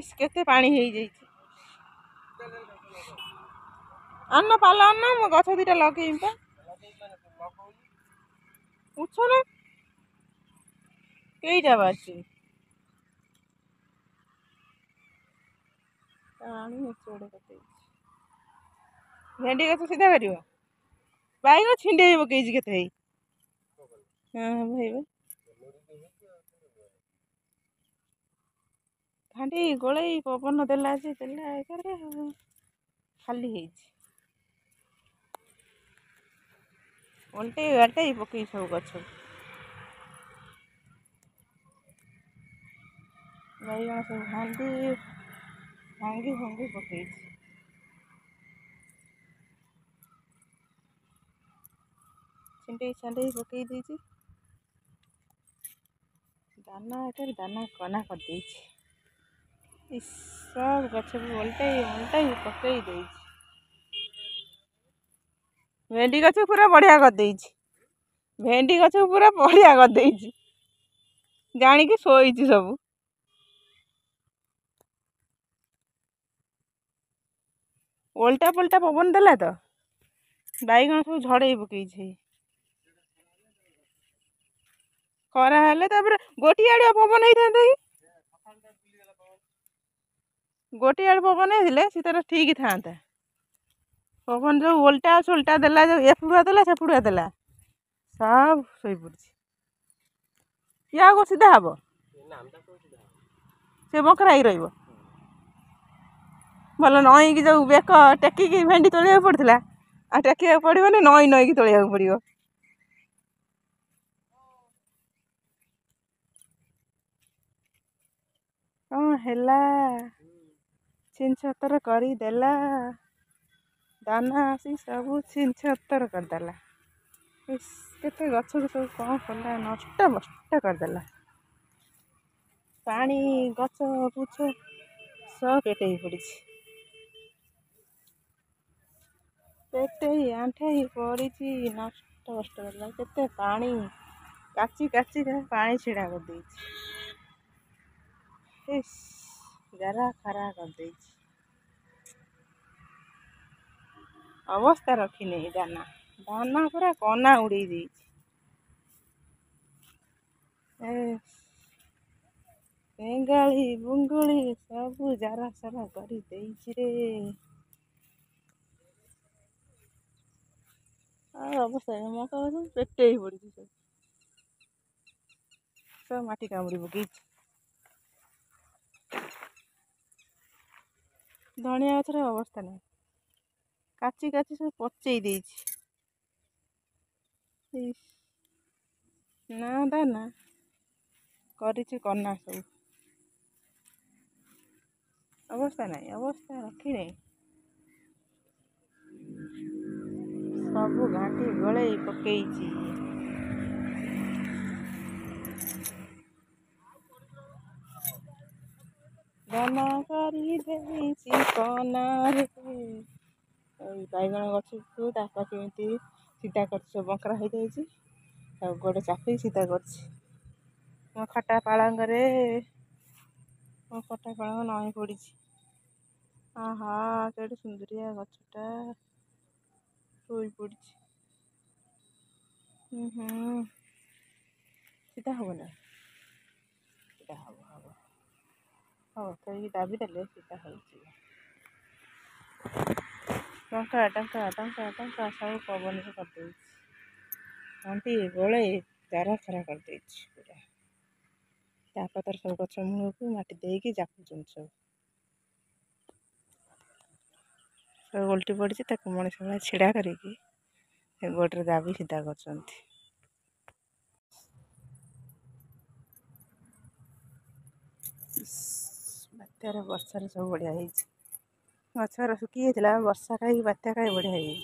इस केते पानी हो जाइए आन पाल आन मो गछ दुटा लगे उछ ना कईटा बाची भेंडी गछ सीधा कर बैगन छिंडे पकई के हाँ भाई हांडी गोल पवन देला खाली ओल्टे गाटे पकई सब गछ बैगन सब हांडी भांगी भांगी पकई छिंडे छांडे पकई देती दाना दाना कना कर सब गछ उल्टाई उल्टाई पकई दे भेंडी गछ पूरा बढ़िया कर भेंडी गछ पूरा बढ़िया कर जानिकी शोई सब ओल्टा पल्टा पवन देला तो बैगन सब झड़े पकई खरा हेले गोटी आड़िया पवन होता गोटी आड़ पवन होते तार ठीक था पवन जो ओल्टा सोल्टा देला जो एपुड़ा देला सेपुड़ा देला सब शोई पड़ी या को सीधा हम से बकरा ही रही भल नईकी जो बेक टेकिकी भेंडी तोलिया पड़ता आ टेकिया पड़ोनी नई नईकी तोलिया पड़ो कौन है छिन छतर करदेला दाना आसी सब छिन छतर करदेला केते गछ को सब कौन कला नष्ट बष्ट करदेला पानी गछ पुछ सब पेटे पड़ी पेटे आंठे पड़ी नष्ट बष्ट करदेला केते पानी काची काची पानी छिड़ा कर जरा खरा कर अवस्था रखी नहीं दाना दाना पूरा कना उड़े बेंगाली बुंगुली सब जरा सारा कर अवस्था मका पेटे पड़ी सब माटी कामुड़ी पकई धनिया गछर अवस्था नहीं काची काची सब पचई ना दाना करना सब अवस्था नहीं अवस्था रखी नहीं सब घाटी गले पकई दाना कर बैगन गछ को केमी सीधा कर सब बंकरा हो जाए गोटे चापी सीधा कर मो खटा पालंगे मो खटा पालंग नई पड़ी आहा के सुंदरिया गछटा शोई पड़ी सीधा हम ना सीधा हम हाँ तो दाबी देले सीधा हो टंका टंका टंका टंका सब पवन से करदे आंटी गोले चारा खरा करदे पूरा तापर सब गछ मूल को माटी देकी जाकुचन सब उल्टी पड़ी मनीष भाई छिड़ा करी गोटे दाबी सीधा कर बात्यार वर्षार सब बढ़िया गछर सुखी जाता वर्षा कहीं बात्या कहीं बढ़िया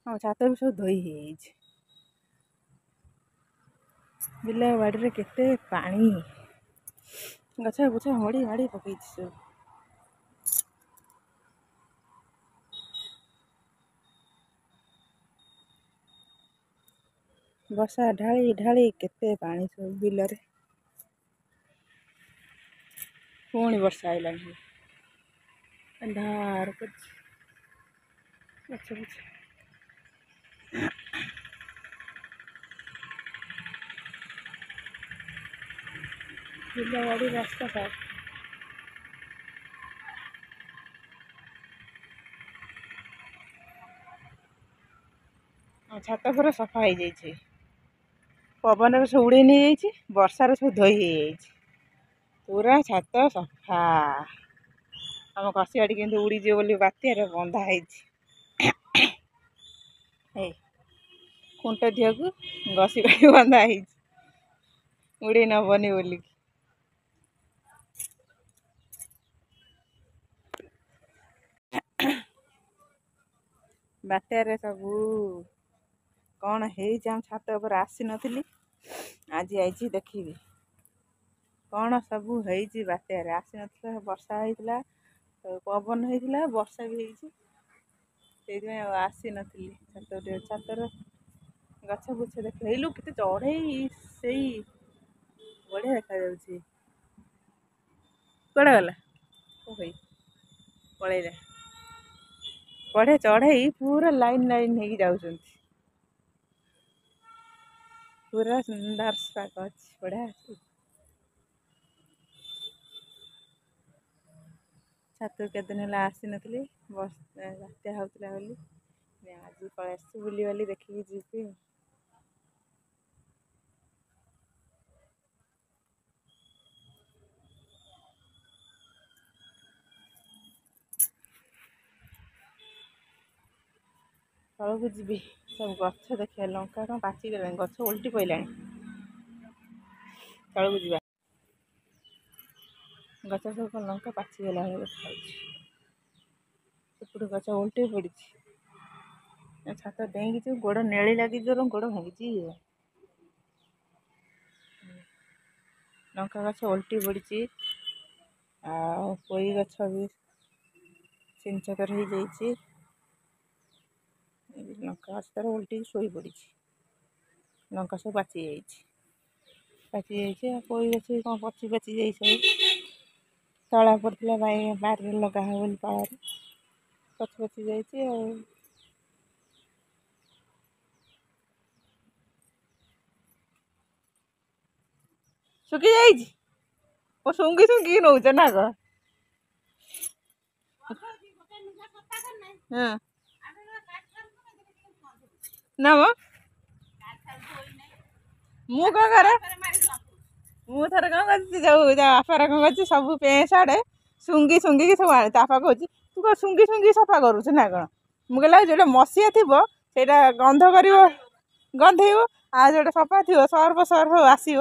हाँ छात भी सब धोई बिल बाड़ी केते पानी गछ बुछ मड़ी माड़ी पकई सब वर्षा ढाली ढाली केते पानी सब बिल ପୁଣି ବର୍ଷା ଆଇଲାଣି ଅନ୍ଧାର କରିଛି ଗଛ ଗଛ ବିଲ ବାଡ଼ି ରାସ୍ତା ସାफ ଛାତ ପୁରା ସଫା ହେଇଯାଇଛି ପବନରେ ସବୁ ଉଡ଼େଇ ନେଇଯାଇଛି ବର୍ଷାରେ ସବୁ ଧୋଇ ହେଇଯାଇଛି ପୁରା ଛାତ ସଫା ଆମ କଷି ବାଡ଼ି କେମିତି ଉଡ଼ିଯିବ ବୋଲି ବାତ୍ୟାରେ ବନ୍ଧା ହେଇଛି ଏଇ ଖୁଣ୍ଟ ଦିହକୁ ଘଷି ବାଡ଼ି ବନ୍ଧା ହେଇଛି ଉଡ଼େଇ ନବନି ବୋଲିକି ବାତ୍ୟାରେ ସବୁ କ'ଣ ହେଇଛି ଆମ ଛାତ ଉପରେ ଆସିନଥିଲି ଆଜି ଆଇଛି ଦେଖିବି କ'ଣ ସବୁ ହେଇଛି ବାତ୍ୟାରେ ଆସିନଥିଲା ବର୍ଷା ହେଇଥିଲା ପବନ ହେଇଥିଲା ବର୍ଷା ବି ହେଇଛି ସେଇଥିପାଇଁ ଆଉ ଆସିନଥିଲି ଛାତର ଗଛ ବୁଛ ଦେଖ ହେଇଲୁ କେତେ ଚଢ଼େଇ ସେଇ ବଢ଼ିଆ ଦେଖାଯାଉଛି କୁଆଡ଼େ ଗଲା ହେଇ ପଳେଇଲା ବଢ଼ିଆ ଚଢ଼େଇ ପୁରା ଲାଇନ୍ ହେଇକି ଯାଉଛନ୍ତି ପୁରା ସୁନ୍ଦର ସ୍ପାଗ ଅଛି ବଢ଼ିଆ ଛାତକୁ କେତେଦିନ ହେଲା ଆସିନଥିଲି ବାତ୍ୟା ହେଉଥିଲା ବୋଲି ଆଜି ପଳେଇ ଆସିଛି ବୁଲିବାଲି ଦେଖିକି ଯିବି ତଳକୁ ଯିବି ସବୁ ଗଛ ଦେଖିବା ଲଙ୍କା କ'ଣ ପାଚିଗଲାଣି ଗଛ ଓଲଟି ପଡ଼ିଲାଣି ତଳକୁ ଯିବା ଗଛ ସବୁ କ'ଣ ଲଙ୍କା ପାଚିଗଲାଣି ଦେଖାଯାଉଛି ସେପଟେ ଗଛ ଓଲଟି ପଡ଼ିଛି ଛାତ ଡେଇଁକି ଯିବୁ ଗୋଡ଼ ନେଳି ଲାଗିଯିବ ଗୋଡ଼ ଭାଙ୍ଗିଯିବ ଲଙ୍କା ଗଛ ଓଲଟି ପଡ଼ିଛି ଆଉ ପୋଇ ଗଛ ବି ସିଞ୍ଚକର ହେଇଯାଇଛି ଲଙ୍କା ଗଛ ତାର ଓଲଟିକି ଶୋଇ ପଡ଼ିଛି ଲଙ୍କା ସବୁ ପାଚି ଯାଇଛି ଆଉ ପୋଇ ଗଛ ବି କ'ଣ ପାଚି ଯାଇ ସବୁ ତଳା ପଡ଼ିଥିଲା ବାରିରେ ଲଗା ହେବ ବୋଲି ପାଳରେ ପଚି ଯାଇଛି ଆଉ ଶୁଖି ଯାଇଛି ଶୁଙ୍ଘିକି ନଉଛ ନା କ'ଣ ହଁ ନା ମ ମୁଁ କ'ଣ କରେ ମୁଁ ଥରେ କ'ଣ କରିଛି ଯୋଉ ବାପାର କ'ଣ କରିଛି ସବୁ ପେଁ ସାଡ଼େ ଶୁଙ୍ଘିକି ସବୁ ଆଣେ ତା ବାପା କହୁଛି ତୁ କ'ଣ ଶୁଙ୍ଘି ସଫା କରୁଛୁ ନା କ'ଣ ମୁଁ କହିଲା ଯେଉଁଟା ମସିଆ ଥିବ ସେଇଟା ଗନ୍ଧ କରିବ ଗନ୍ଧେଇବ ଆଉ ଯେଉଁଟା ସଫା ଥିବ ସର୍ଫ ଆସିବ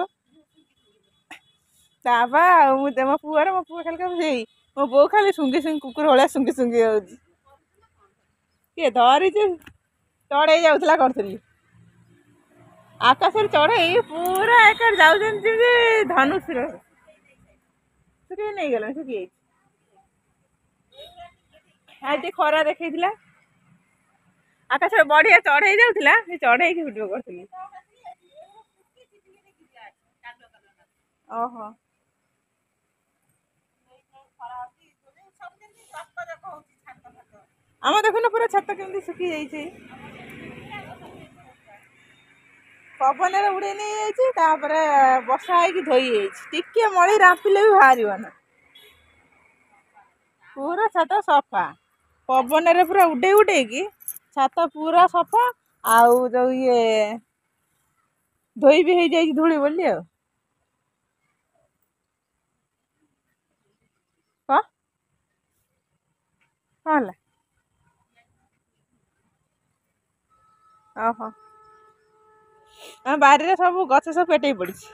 ତା ବାପା ଆଉ ମୋ ପୁଅ ଖାଲି କହିବ ସେଇ ମୋ ବୋଉ ଖାଲି ଶୁଙ୍ଘି କୁକୁର ଭଳିଆ ଶୁଙ୍ଘି ହେଉଛି କିଏ ଧରିଛି ଚଢ଼େଇ ଯାଉଥିଲା କରୁଥିଲି ଆକାଶରେ ଚଢ଼େଇ ପୁରା ଏକା ଯାଉଛନ୍ତି ଯେମିତି ଧନୁଷର ଶୁଖି ନେଇଗଲା ଶୁଖି ଯାଇଛି ଆଜି ଖରା ଦେଖେଇଥିଲା ଆକାଶରେ ବଢ଼ିଆ ଚଢ଼େଇ ଯାଉଥିଲା ସେ ଚଢ଼େଇକି ଭିଡ଼ିଓ କରୁଥିଲି ଓହୋ ଆମ ଦେଖୁନ ପୁରା ଛାତ କେମିତି ଶୁଖି ଯାଇଛି ପବନରେ ଉଡ଼େଇ ନେଇଯାଇଛି ତାପରେ ବର୍ଷା ହେଇକି ଧୋଇ ଯାଇଛି ଟିକେ ମଳି ରାମ୍ପିଲେ ବି ବାହାରିବ ନା ପୁରା ଛାତ ସଫା ପବନରେ ପୁରା ଉଡ଼େଇକି ଛାତ ପୁରା ସଫା ଆଉ ଯୋଉ ଧୋଇ ବି ହେଇଯାଇଛି ଧୂଳି ବୋଲି ଆଉ କ'ଣ ହେଲା ଓହୋ ଆମ ବାରିରେ ସବୁ ଗଛ ସବୁ ପେଟେଇ ପଡ଼ିଛି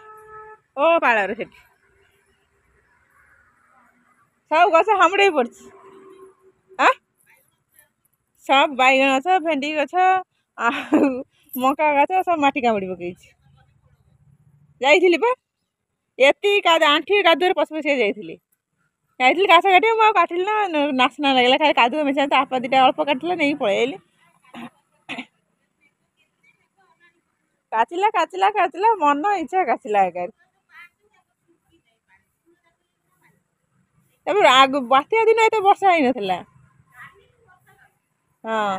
ଓ ପାଳରେ ସେଠି ସବୁ ଗଛ ହାମୁଡ଼େଇ ପଡ଼ିଛି ସବୁ ବାଇଗଣ ଗଛ ଭେଣ୍ଡି ଗଛ ଆଉ ମକା ଗଛ ସବୁ ମାଟି କାମୁଡ଼ି ପକେଇଛି ଯାଇଥିଲି ବା ଏତିକି ଆଣ୍ଠି କାଦୁଅରେ ପଶି ଯାଇଥିଲି ଘାସ କାଟିବା ମୁଁ ଆଉ କାଟିଲି ନା ନାସନା ଲାଗିଲା ଖାଲି କାଦୁଅ ମିଶା ତା ବାପା ଦିଟା ଅଳ୍ପ କାଟିଲା ନେଇକି ପଳେଇ ଆଇଲି କାଚିଲା ମନ ଇଚ୍ଛା କାଚିଲା ଏକାରେ ତାପରେ ଆଗ ବାତ୍ୟା ଦିନ ଏତେ ବର୍ଷା ହେଇନଥିଲା। ହଁ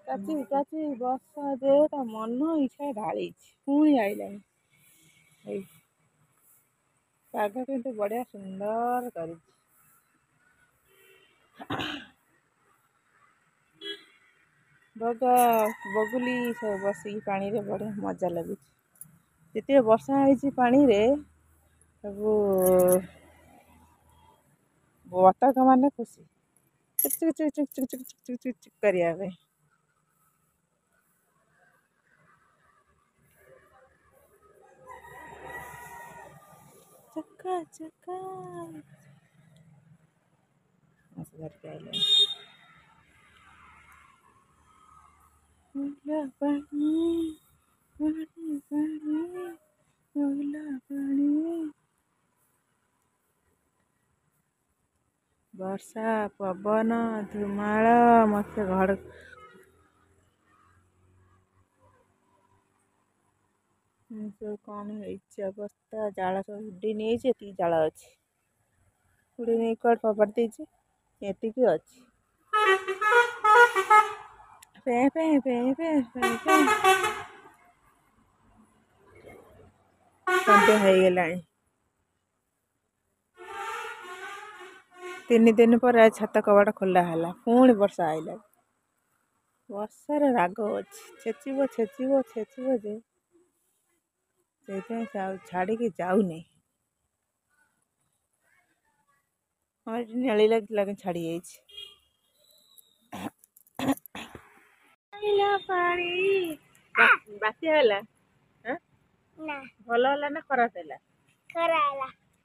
କାଚି କାଚି ବର୍ଷା ଯେ ତା ମନ ଇଚ୍ଛା ଢାଳିଛି ପୁଣି ଆଇଲାଣି। ଏଇ ପାଗ କିନ୍ତୁ ବଢିଆ ସୁନ୍ଦର କରିଛି। ବଗୁଲି ସବୁ ବସିକି ପାଣିରେ ବଢିଆ ମଜା ଲାଗୁଛି। ଯେତିକି ବର୍ଷା ହେଇଛି ପାଣିରେ ସବୁ ବତକ ମାନେ ଖୁସି ଚିକ୍ ଚିକ୍ ଚିକ୍ ଚିକ୍ ଚିକ୍ ଚିକ୍ ଚିକ୍ ଚିକ୍ ଚିକ୍ କରିବା ପାଇଁ। ଚକା ଚକା ଧରିକି ଆଇଲେଣି। ପାଣି ପାଣି ପାଣି ବର୍ଷା ପବନ ଧୁମାଳ ମତେ ଘର ସବୁ କଣ ହେଇଛି ଅବସ୍ଥା। ଜାଳ ସବୁ ଉଡେଇ ନେଇଯାଇଛି। ଏତିକି ଜାଳ ଅଛି। ଉଡେଇ ନେଇ କୁଆଡେ ଫୋପାଡ଼ି ଦେଇଛି। ଏତିକି ଅଛି। ପେଁ ପେଁ ପେଁ ପେଁ ପେଁ ପେଁ। ସନ୍ଧ୍ୟା ହେଇଗଲାଣି। 3 ଦିନ ପରେ ଆଜି ଛାତ କବାଟ ଖୋଲା ହେଲା। ପୁଣି ବର୍ଷା ଆଇଲା। ବର୍ଷାର ରାଗ ଅଛି। ଛେଚିବ ଛେଚିବ ଛେଚିବ ଯେ ସେଇଥିପାଇଁ ଛାଡ଼ିକି ଯାଉନି। ହଁ ଏଠି ନେଳି ଲାଗିଥିଲା କିନ୍ତୁ ଛାଡି ଯାଇଛି। ପାଣି ବାତ୍ୟା ହେଲା ଭଲ ହେଲା ନା ଖରାପ ହେଲା?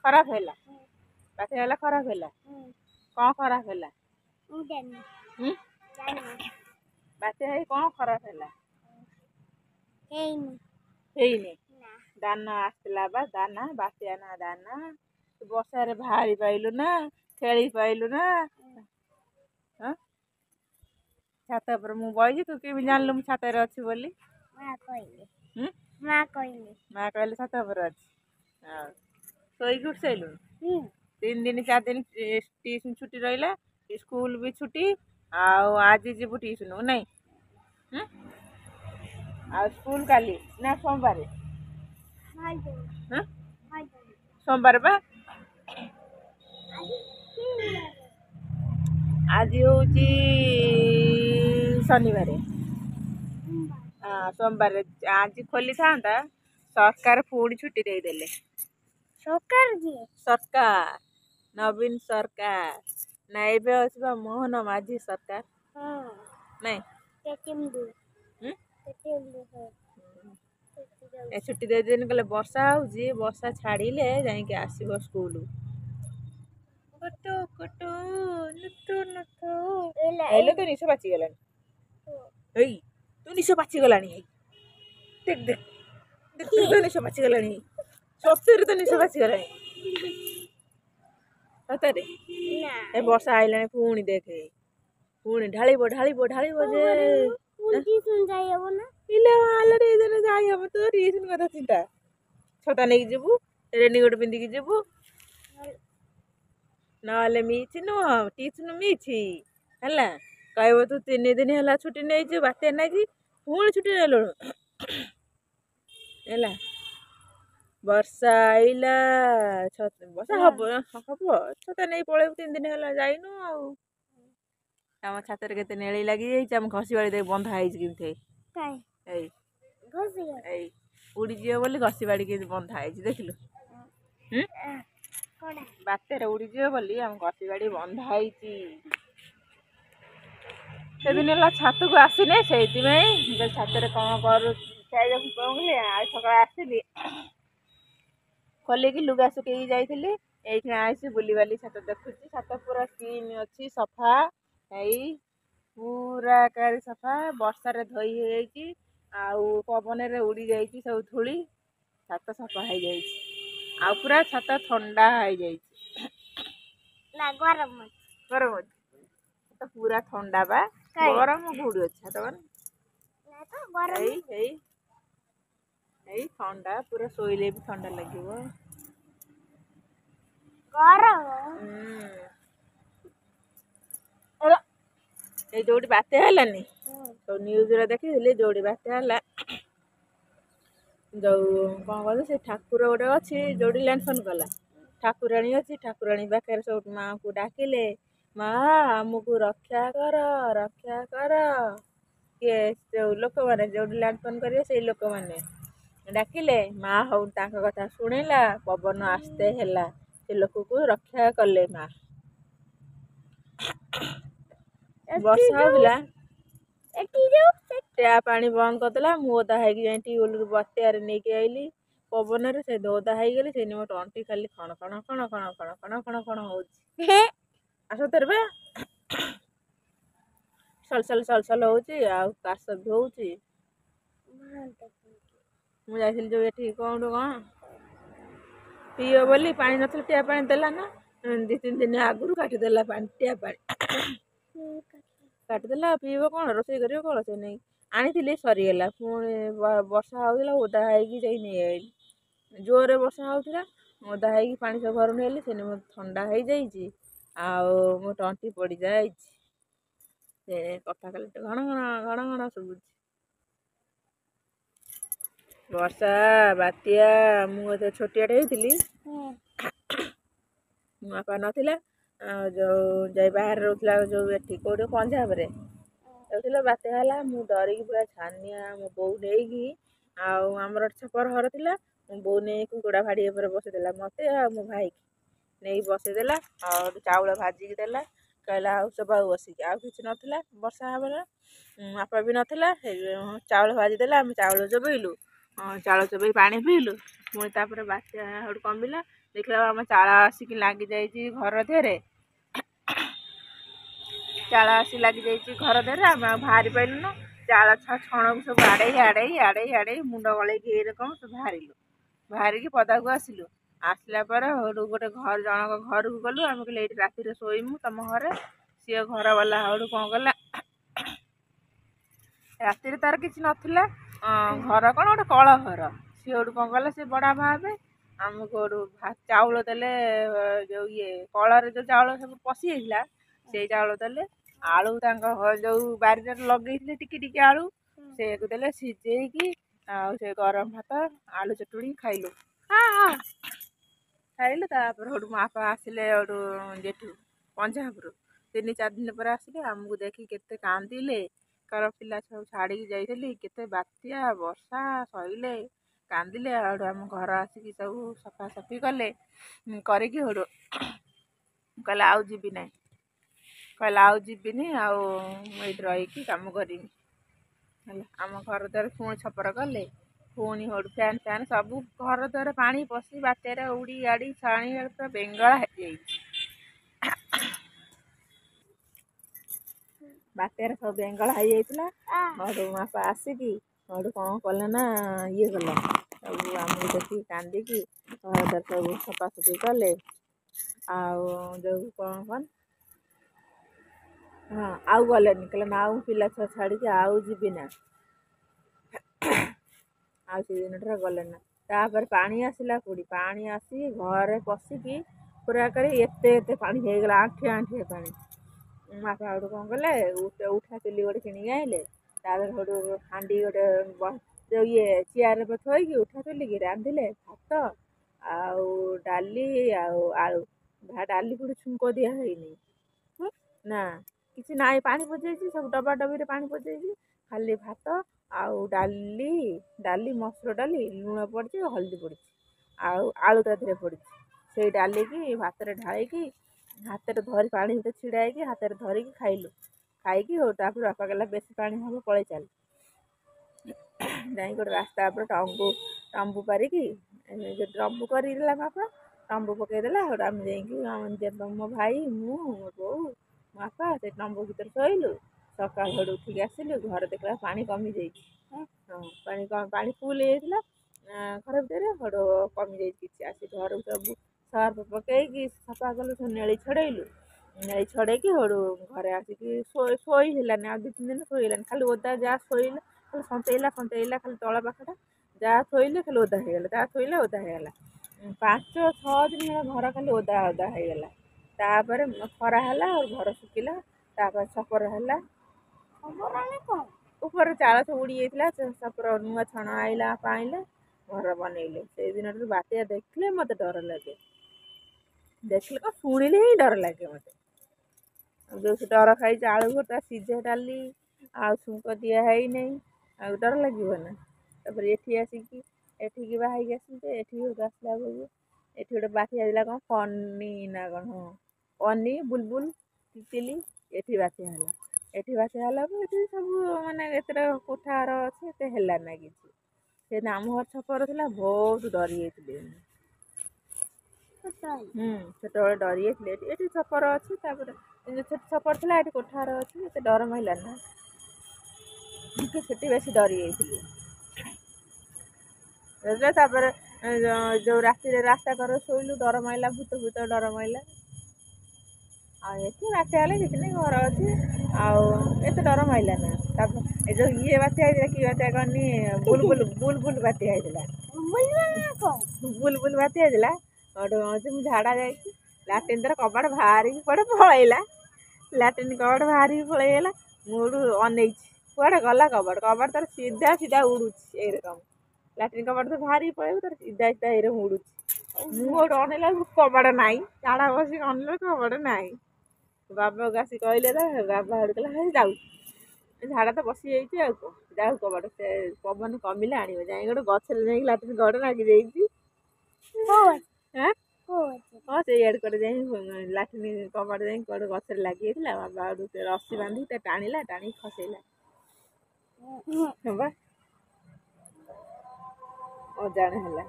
ଖରାପ ହେଲା। ବାତ୍ୟା ହେଲା ଖରାପ ହେଲା। କଣ ଖରାପ ହେଲା? ବାତ୍ୟା ହେଇ କଣ ଖରାପ ହେଲା? ହେଇନି। ଦାନା ଆସିଥିଲା ବା ଦାନା ବାତ୍ୟା ନା ଦାନା। ବର୍ଷାରେ ବାହାରି ପାଇଲୁ ନା ଖେଳି ପାଇଲୁ ନା। ଛାତ ଉପରେ ମୁଁ ବଇଛି। ତୁ କେମିତି ଜାଣିଲୁ ମୁଁ ଛାତରେ ଅଛି ବୋଲି? ମା କହିଲେ ଛାତ ଉପରେ ଅଛି। ଆଉ ଶୋଇକି ଉଠି ସାଇଲୁଣି? 3 ଦିନ 4 ଦିନ ଟିଉସନ ଛୁଟି ରହିଲା। ସ୍କୁଲ ବି ଛୁଟି। ଆଉ ଆଜି ଯିବୁ ଟିଉସନ କୁ ନାଇଁ? ଆଉ ସ୍କୁଲ କାଲି ନା ସୋମବାରେ? ସୋମବାର ବା। ଆଜି ହଉଛି ଶନିବାରେ। ସୋମବାରେ ଆଜି ଖୋଲିଥାନ୍ତା। ସରକାର ପୁଣି ଛୁଟି ଦେଇଦେଲେ। ସରକାର ନବୀନ ସରକାର। ନା ଏବେ ଅଛି ବା ମୋହନ ମାଝୀ ସରକାର। ନାଇଁ ଏ ଛୁଟି ଦେଇଦେଲେନି କହିଲେ ବର୍ଷା ହଉଛି ବର୍ଷା ଛାଡିଲେ ଯାଇକି ଆସିବ ସ୍କୁଲ। କୁଟୁ କୁଟୁ ନୁତୁ ନୁତୁ ହେଇଲୋ ତୋ ନିଶ ପାଚିଗଲାଣି। ହେଇ ତୋ ନିଶ ପାଚିଗଲାଣି। ଦେଖ ଦେଖ ଦେଖ ତୋ ନିଶ ପାଚିଗଲାଣି। ସତରେ ତୋ ନିଶ ପାଚିଗଲାଣି। ସତରେ ଏ ବର୍ଷା ଆଇଲାଣି ପୁଣି ଦେଖେ। ପୁଣି ଢାଳିବ ଢାଳିବ ଢାଳିବ ଯେ ଇଲୋ ମାଲୋ ଟିଉସନ ଯାଇହବ। ତୋ ଟିଉସନ କଥା ଚିନ୍ତା। ଛତା ନେଇକି ଯିବୁ। ରେନିକୋଟ ପିନ୍ଧିକି ଯିବୁ। ନହେଲେ ମିଛି ନୁହଁ ଟିଉସନ ମିଛି ହେଲା। କହିବ ତୁ 3 ଦିନ ହେଲା ଛୁଟି ନେଇଛୁ ବାତ୍ୟା ନାଗି ପୁଣି ଛୁଟି ନେଲୁଣୁ। ହେଲା ବର୍ଷା ଆଇଲା ବର୍ଷା ହବ ଛତା ନେଇ ପଳେଇବୁ। 3 ଦିନ ହେଲା ଯାଇନୁ ଆଉ। ଆମ ଛାତରେ କେତେ ନେଳି ଲାଗିଯାଇଛି। ଆମ ଘଷି ବାଳି ଦେଖ ବନ୍ଧା ହେଇଛି କେମିତି। ଏଇ ଉଡିଯିବ ବୋଲି ଘଷି ବାଡ଼ି କେମିତି ବନ୍ଧା ହେଇଛି ଦେଖିଲୁ। ବାତ୍ୟାରେ ଉଡିଯିବ ବୋଲି ଆମ ଘଷି ବାଡ଼ି ବନ୍ଧା ହେଇଛି। ସେଦିନ ହେଲା ଛାତକୁ ଆସିନି ସେଇଥିପାଇଁ ଛାତରେ କଣ କରୁ ଖାଇବାକୁ କହୁଥିଲି। ଆଜି ସକାଳେ ଆସିଲି ଖୋଲିକି ଲୁଗା ଶୁଖେଇକି ଯାଇଥିଲି। ଏଇଠି ଆଇଛି ବୁଲିବାଲି ଛାତ ଦେଖୁଛି। ଛାତ ପୁରା କ୍ଲିନ ଅଛି ସଫା। ଏଇ ପୁରା ଏକାରି ସଫା। ବର୍ଷାରେ ଧୋଇ ହେଇଯାଇଛି। ଆଉ ପବନରେ ଉଡି ଯାଇଛି ସବୁ ଧୂଳି। ଛାତ ସଫା ହେଇଯାଇଛି। ଆଉ ପୁରା ଛାତ ଥଣ୍ଡା ହେଇଯାଇଛି। ଗରମ ଅଛି ତ ପୁରା ଥଣ୍ଡା ବା ଗରମ କୋଉଠି ଅଛି ତମର ଏଇ ଏଇ ଏଇ ଥଣ୍ଡା ପୁରା ଶୋଇଲେ ବି ଥଣ୍ଡା ଲାଗିବ ଏଇ ଯୋଉଠି ବାତ୍ୟା ହେଲାନି ସବୁ ନ୍ୟୁଜରେ ଦେଖିଥିଲି ଯୋଉଠି ବାତ୍ୟା ହେଲା ଯୋଉ କଣ କହିଲ ସେ ଠାକୁର ଗୋଟେ ଅଛି ଯୋଉଠି ଲ୍ୟାଣ୍ଡଫୋନ୍ କଲା ଠାକୁରାଣୀ ଅଛି ଠାକୁରାଣୀ ପାଖରେ ସବୁ ମାଆଙ୍କୁ ଡାକିଲେ ମା ଆମକୁ ରକ୍ଷା କର କିଏ ଯୋଉ ଲୋକମାନେ ଯୋଉଠି ଲ୍ୟାଣ୍ଡଫୋନ୍ କରିବେ ସେଇ ଲୋକମାନେ ଡାକିଲେ ମା ହଉ ତାଙ୍କ କଥା ଶୁଣିଲା ପବନ ଆସ୍ତେ ହେଲା ସେ ଲୋକକୁ ରକ୍ଷା କଲେ ମା ବର୍ଷା ହଉଥିଲା ଟ୍ୟାପ ପାଣି ବନ୍ଦ କରିଦେଲା ମୁଁ ଓଦା ହେଇକି ଯାଇ ଟ୍ୟୁବଲରୁ ବତିଆରେ ନେଇକି ଆଇଲି ପବନରେ ସେ ଓଦା ହେଇଗଲି ସେଇନି ମୋ ତଣ୍ଟି ଖାଲି ଖଣ ଖଣ ଖଣ ଖଣ ଖଣ ଖଣ ଖଣ ଖଣ ହଉଛି ସତରେ ବା ସଲସଲ ହଉଛି ଆଉ କାଶ ବି ହଉଛି ମୁଁ ଯାଇଥିଲି ଯୋଉ ଏଠି କଣ ପିଇବ ବୋଲି ପାଣି ନଥିଲା ଟ୍ୟାପ ପାଣି ଦେଲା ନା 2-3 ଦିନ ଆଗରୁ କାଟିଦେଲା ପାଣି ଟ୍ୟାପ ପାଣି କାଟିଦେଲା ପିଇବ କଣ ରୋଷେଇ କରିବ କଣ ସେ ନେଇ ଆଣିଥିଲି ସରିଗଲା ପୁଣି ବର୍ଷା ହଉଥିଲା ଓଦା ହେଇକି ଯାଇ ନେଇ ଆଇଲି ଜୋରରେ ବର୍ଷା ହଉଥିଲା ଓଦା ହେଇକି ପାଣି ସବୁ ଘରୁ ନେଇଆଇଲି ସେନି ମୋ ଥଣ୍ଡା ହେଇଯାଇଛି ଆଉ ମୋ ତଣ୍ଟି ପଡ଼ିଯାଇଛି ସେ କଥା ଖାଲି ଘଣ ଘଣ ଶୁଭୁଛି ବର୍ଷା ବାତ୍ୟା ମୁଁ ଏତେ ଛୋଟିଆଟେ ହେଇଥିଲି ମୋ ବାପା ନଥିଲା ଯୋଉ ଯାଇ ବାହାରେ ରହୁଥିଲା ଯୋଉ ଏଠି କୋଉଠି ପଞ୍ଜାବରେ ରହୁଥିଲା ବାତ୍ୟା ହେଲା ମୁଁ ଡରିକି ପୁରା ଛାନିଆ ମୋ ବୋଉ ନେଇକି ଆଉ ଆମର ଛପର ଘର ଥିଲା ମୋ ବୋଉ ନେଇକି କୁକୁଡ଼ା ଭାଡି ଉପରେ ବସେଇଦେଲା ମତେ ଆଉ ମୋ ଭାଇକି ନେଇକି ବସେଇଦେଲା ଆଉ ଚାଉଳ ଭାଜିକି ଦେଲା କହିଲା ଆଉ ଚୋବାଉ ବସିକି ଆଉ କିଛି ନଥିଲା ବର୍ଷା ହବନା ବାପା ବି ନଥିଲା ଚାଉଳ ଭାଜି ଦେଲା ଆମେ ଚାଉଳ ଚୋବେଇଲୁ ଚାଉଳ ଚୋବେଇ ପାଣି ପିଇଲୁ ପୁଣି ତାପରେ ବାତ୍ୟା ସେଠୁ କମିଲା ଦେଖିଲା ଆମ ଚାଳ ଆସିକି ଲାଗିଯାଇଛି ଘର ଦେହରେ ଚାଳ ଆସି ଲାଗିଯାଇଛି ଘର ଦେହରେ ଆମେ ଆଉ ବାହାରି ପାରିଲୁନୁ ଚାଳ ଛଣକୁ ସବୁ ଆଡ଼େଇ ମୁଣ୍ଡ ଗଳେଇକି ଏଇରକମ ସବୁ ବାହାରିକି ପଦାକୁ ଆସିଲୁ ଆସିଲା ପରେ ଗୋଟେ ଜଣଙ୍କ ଘରକୁ ଗଲୁ ଆମେ କହିଲେ ଏଇଠି ରାତିରେ ଶୋଇମୁ ତମ ଘରେ ସିଏ ଘର ବାଲା ହଉଠୁ କଣ କଲା ରାତିରେ ତାର କିଛି ନଥିଲା ଘର କଣ ଗୋଟେ କଳ ଘର ସିଏ ହଉଠୁ କଣ କଲା ସେ ବଡ଼ ଭାବେ ଆମକୁ ହଉଠୁ ଚାଉଳ ଦେଲେ ଯୋଉ କଳରେ ଯୋଉ ଚାଉଳ ସବୁ ପଶି ଯାଇଥିଲା ସେଇ ଚାଉଳ ଦେଲେ ଆଳୁ ତାଙ୍କ ଯୋଉ ବାରିରେ ଲଗେଇଥିଲେ ଟିକେ ଆଳୁ ସେଇଆକୁ ଦେଲେ ସିଝେଇକି ଆଉ ସେ ଗରମ ଭାତ ଆଳୁ ଚଟୁଣି ଖାଇଲୁ ତାପରେ ସେଠୁ ମୋ ବାପା ଆସିଲେ ସେଠୁ ଯେଠୁ ପଞ୍ଜାବରୁ 3-4 ଦିନ ପରେ ଆସିଲେ ଆମକୁ ଦେଖି କେତେ କାନ୍ଦିଲେ କାରଣ ପିଲା ସବୁ ଛାଡ଼ିକି ଯାଇଥିଲି କେତେ ବାତ୍ୟା ବର୍ଷା ସହିଲେ କାନ୍ଦିଲେ ଆଉ ଆମ ଘର ଆସିକି ସବୁ ସଫାସଫି କଲେ କରିକି ସେଠୁ କହିଲା ଆଉ ଯିବିନି ଆଉ ଏଇଠି ରହିକି କାମ କରିବି ହେଲା ଆମ ଘର ଦ୍ୱାର ପୁଣି ଛପର କଲେ ପୁଣି ସେଠୁ ଫ୍ୟାନ୍ ସବୁ ଘର ଦ୍ୱାର ପାଣି ପଶି ବାତ୍ୟାରେ ଉଡ଼ି ଆଡ଼ି ଛାଣି ପୁରା ବେଙ୍ଗଳା ହେଇଯାଇଛି ବାତ୍ୟାରେ ସବୁ ବେଙ୍ଗଳା ହେଇଯାଇଥିଲା ସେଠୁ ମୋ ବାପା ଆସିକି ସେଠୁ କଣ କଲେ ନା କଲା ସବୁ ଆମକୁ ଦେଖିକି କାନ୍ଦିକି ଘର ଦ୍ୱାର ସବୁ ସଫାସଫି କଲେ ଆଉ ଯୋଉ କଣ ଆଉ ଗଲେନି କହିଲେ ନା ଆଉ ପିଲା ଛୁଆ ଛାଡ଼ିକି ଆଉ ଯିବି ନା ଆଉ ସେ ଦିନଠାରୁ ଗଲେ ନା ତାପରେ ପାଣି ଆସିଲା କୋଉଠି ପାଣି ଆସିକି ଘରେ ପଶିକି ପୁରା କରି ଏତେ ପାଣି ହେଇଗଲା ଆଣ୍ଠିଏ ପାଣି ବାପା ସେଠୁ କଣ କଲେ ଉଠା ଚୁଲି ଗୋଟେ କିଣିକି ଆଣିଲେ ତାପରେ ସେଠୁ ହାଣ୍ଡି ଗୋଟେ ଯୋଉ ଚେୟାରରେ ଥୋଇକି ଉଠା ଚୁଲିକି ରାନ୍ଧିଲେ ଭାତ ଆଉ ଡାଲି ଆଉ ଆଳୁ ଡାଲି ପୁଣି ଛୁଙ୍କ ଦିଆ ହେଇନି ନା କିଛି ନାହିଁ ପାଣି ପଚେଇଛି ସବୁ ଡବାରେ ପାଣି ପଚେଇଛି ଖାଲି ଭାତ ଆଉ ଡାଲି ମସୁର ଡାଲି ଲୁଣ ପଡ଼ିଛି ହଳଦୀ ପଡ଼ିଛି ଆଉ ଆଳୁ ତା ଦେହରେ ପଡ଼ିଛି ସେଇ ଡାଲିକି ଭାତରେ ଢାଳିକି ହାତରେ ଧରି ପାଣି ଭିତରେ ଛିଡ଼ା ହେଇକି ହାତରେ ଧରିକି ଖାଇକି ହଉ ତାପରେ ବାପା କହିଲା ବେଶୀ ପାଣି ହବ ପଳେଇ ଚାଲ ଯାଇକି ଗୋଟେ ରାସ୍ତା ଉପରେ ତମ୍ବୁ ପାରିକି ତମ୍ବୁ କରିଦେଲା ବାପା ତମ୍ବୁ ପକେଇଦେଲା ସେଠୁ ଆମେ ଯାଇକି ମୋ ଭାଇ ମୁଁ ମୋ ବୋଉ ମୋ ବାପା ସେ ତମ୍ବୁ ଭିତରେ ଶୋଇଲୁ ସକାଳୁ ସେଠୁ ଉଠିକି ଆସିଲୁ ଘରେ ଦେଖିଲା ପାଣି କମିଯାଇଛି ପାଣି ଫୁଲ୍ ହେଇଯାଇଥିଲା ଘର ଭିତରେ ସେଠୁ କମିଯାଇଛି କିଛି ଆସି ଘରକୁ ସବୁ ସର୍ଫ ପକେଇକି ସଫା କଲୁ ସବୁ ନେଳି ଛଡ଼େଇଲୁ ନେଇ ଛଡ଼େଇକି ହେଠୁ ଘରେ ଆସିକି ଶୋଇ ହେଲାନି। ଆଉ 2-3 ଦିନ ଶୋଇ ହେଲାନି। ଖାଲି ଓଦା ଯାହା ଶୋଇଲେ ଖାଲି ସନ୍ତେଇଲା ଖାଲି ତଳ ପାଖଟା ଯାହା ଥୋଇଲେ ଖାଲି ଓଦା ହେଇଗଲା, ଯାହା ଥୋଇଲେ ଓଦା ହେଇଗଲା। 5-6 ଦିନ ହେଲା ଘର ଖାଲି ଓଦା ଓଦା ହେଇଗଲା। ତାପରେ ଖରା ହେଲା ଆଉ ଘର ଶୁଖିଲା। ତାପରେ ଛପର ହେଲା। ଉପରେ ଚାଳ ସବୁ ଉଡ଼ି ଯାଇଥିଲା। ଛପର ନୂଆ ଛଣ ଆଇଲା ପାଇଲେ ଘର ବନେଇଲେ। ସେଇ ଦିନଠାରୁ ବାତ୍ୟା ଦେଖିଲେ ମତେ ଡର ଲାଗେ। ଦେଖିଲେ କଣ ଶୁଣିଲେ ହିଁ ଡର ଲାଗେ ମତେ। ଯୋଉ ଡର ଖାଇଛି ଆଳୁ ଭର୍ତ୍ତା, ସିଝା ଡାଲି ଆଉ ଛୁଙ୍କ ଦିଆ ହେଇନାହିଁ, ଆଉ ଡର ଲାଗିବ ନା। ତାପରେ ଏଠିକି ବାହାହେଇକି ଆସିଲେ ଏଠି ଆସିଲା ବେଳକୁ ଏଠି ଗୋଟେ ବାତ୍ୟା ହେଇଥିଲା କଣ ଫନି ନା କଣ, ହଁ ଫନି, ବୁଲବୁଲ, ତିତିଲି ଏଠି ବାତ୍ୟା ହେଲା। ଏଠି ବାତ୍ୟା ହେଲା ଏଠି ସବୁ ମାନେ ଏତେଟା କୋଠା ଘର ଅଛି, ଏତେ ହେଲା ନା କିଛି। ସେ ଆମ ଘର ଛପର ଥିଲା, ବହୁତ ଡରି ଯାଇଥିଲି। ସେତେବେଳେ ଡରି ଯାଇଥିଲେ। ଏଠି ଛପର ଅଛି, ତାପରେ ସେଠି ଛପର ଥିଲା, ଏଠି କୋଠା ଘର ଅଛି, ଏତେ ଡର ମାଇଲା ନା। ସେଠି ବେଶୀ ଡରି ଯାଇଥିଲି। ତାପରେ ଯୋଉ ରାତିରେ ରାସ୍ତା କରେ ଶୋଇଲୁ, ଡର ମାଇଲା, ଭୂତ ଡର ମାଇଲା। ଆଉ ଏଠି ବାତ୍ୟା ହେଲେ କିଛି ନାହିଁ, ଘର ଅଛି ଆଉ ଏତେ ଡର ମାଇଲା ନା। ତାପରେ ଏ ଯୋଉ ଇଏ ବାତ୍ୟା ହେଇଥିଲା, କି ବାତ୍ୟା କହନି, ବୁଲବୁଲ ବାତ୍ୟା ହେଇଥିଲା। ବୁଲବୁଲ ବାତ୍ୟା ହେଇଥିଲା। ମୁଁ ଝାଡ଼ା ଯାଇଛି, ଲାଟିନ୍ ତର କବାଟ ବାହାରିକି କୁଆଡ଼େ ପଳେଇଲା। ଲାଟିନ୍ କବାଟ ବାହାରିକି ପଳେଇଗଲା। ମୁଁ ହେଠୁ ଅନେଇଛି କୁଆଡ଼େ ଗଲା କବାଟ ତାର ସିଧା ଉଡୁଛି ଏଇରକମ। ଲାଟିନ୍ କବାଟ ତ ବାହାରିକି ପଳେଇବ, ତାର ସିଧା ଏଇରକମ ଉଡୁଛି। ମୁଁ ହେଠୁ ଅନେଇଲା ବେଳକୁ କବାଟ ନାହିଁ, ଝାଡ଼ା ବସିକି ଅନେଇଲା ବେଳକୁ କବାଟ ନାହିଁ। ବାବାକୁ ଆସି କହିଲେ, ବାବା ହେଠୁ କହିଲା ହେ ଯାଉ, ଝାଡ଼ା ତ ବସିଯାଇଛି ଆଉ କଣ ଯାଉ କବାଟ ସେ ପବନ କମିଲେ ଆଣିବ। ଯାଇକି ଗୋଟେ ଗଛରେ ଯାଇକି ଲାଟିନ୍ କବାଟ ଲାଗି ଦେଇଛି। ହଁ ସେଇଆଡ଼େ କୁଆଡ଼େ ଯାଇ ଲାଟିନ୍ କବାଟ ଯାଇକି କୁଆଡ଼େ ଗଛରେ ଲାଗି ଯାଇଥିଲା। ବାବା ହେଠୁ ରସି ବାନ୍ଧିକି ତା ଟାଣିକି ଖସେଇଲା। ହଁ ବା ଅଜାଣ ହେଲା।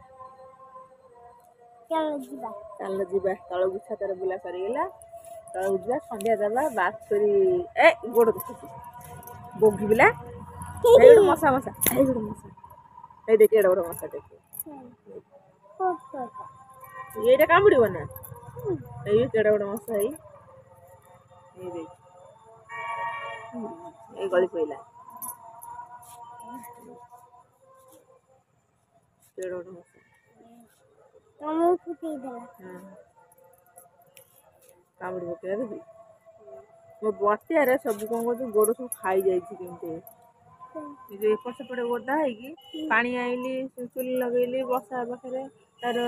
ଚାଲ ଯିବା ତଳକୁ, ଛାତରେ ବୁଲା ସରିଗଲା, ତଳକୁ ଯିବା ସନ୍ଧ୍ୟା ଦେବା। ବାଛୁରୀ ଗୋଡ଼ ଦେଖୁଛି ବୋଗିବିଲା। ଏଇ ଗୋଟେ ମଶା ଏଇ ଦେଖ ଏଡେ ବଡ଼ ମଶା ଦେଖ। ଏଇଟା କାମୁଡ଼ିବ ନା। ଏଇ କେଡେ ବଡ଼ ମଶା ଏଇ ଦେଖ, ଏଇ ଗଳି ପଇଲା। କେଡେ ବଡ଼ ମଶା। କାମୁଡ଼ି ପକେଇଲା ଦେଖି। ମୋ ବତିଆରେ ସବୁ କଣ କରୁଛୁ, ଗୋଡ଼ ସବୁ ଖାଇଯାଇଛି କେମିତି। ଯୋଉ ଏପଟ ସେପଟେ ଓଦା ହେଇକି ପାଣି ଆଇଲି, ଚୁଲି ଲଗେଇଲି ବର୍ଷା ପାଖରେ। ତାର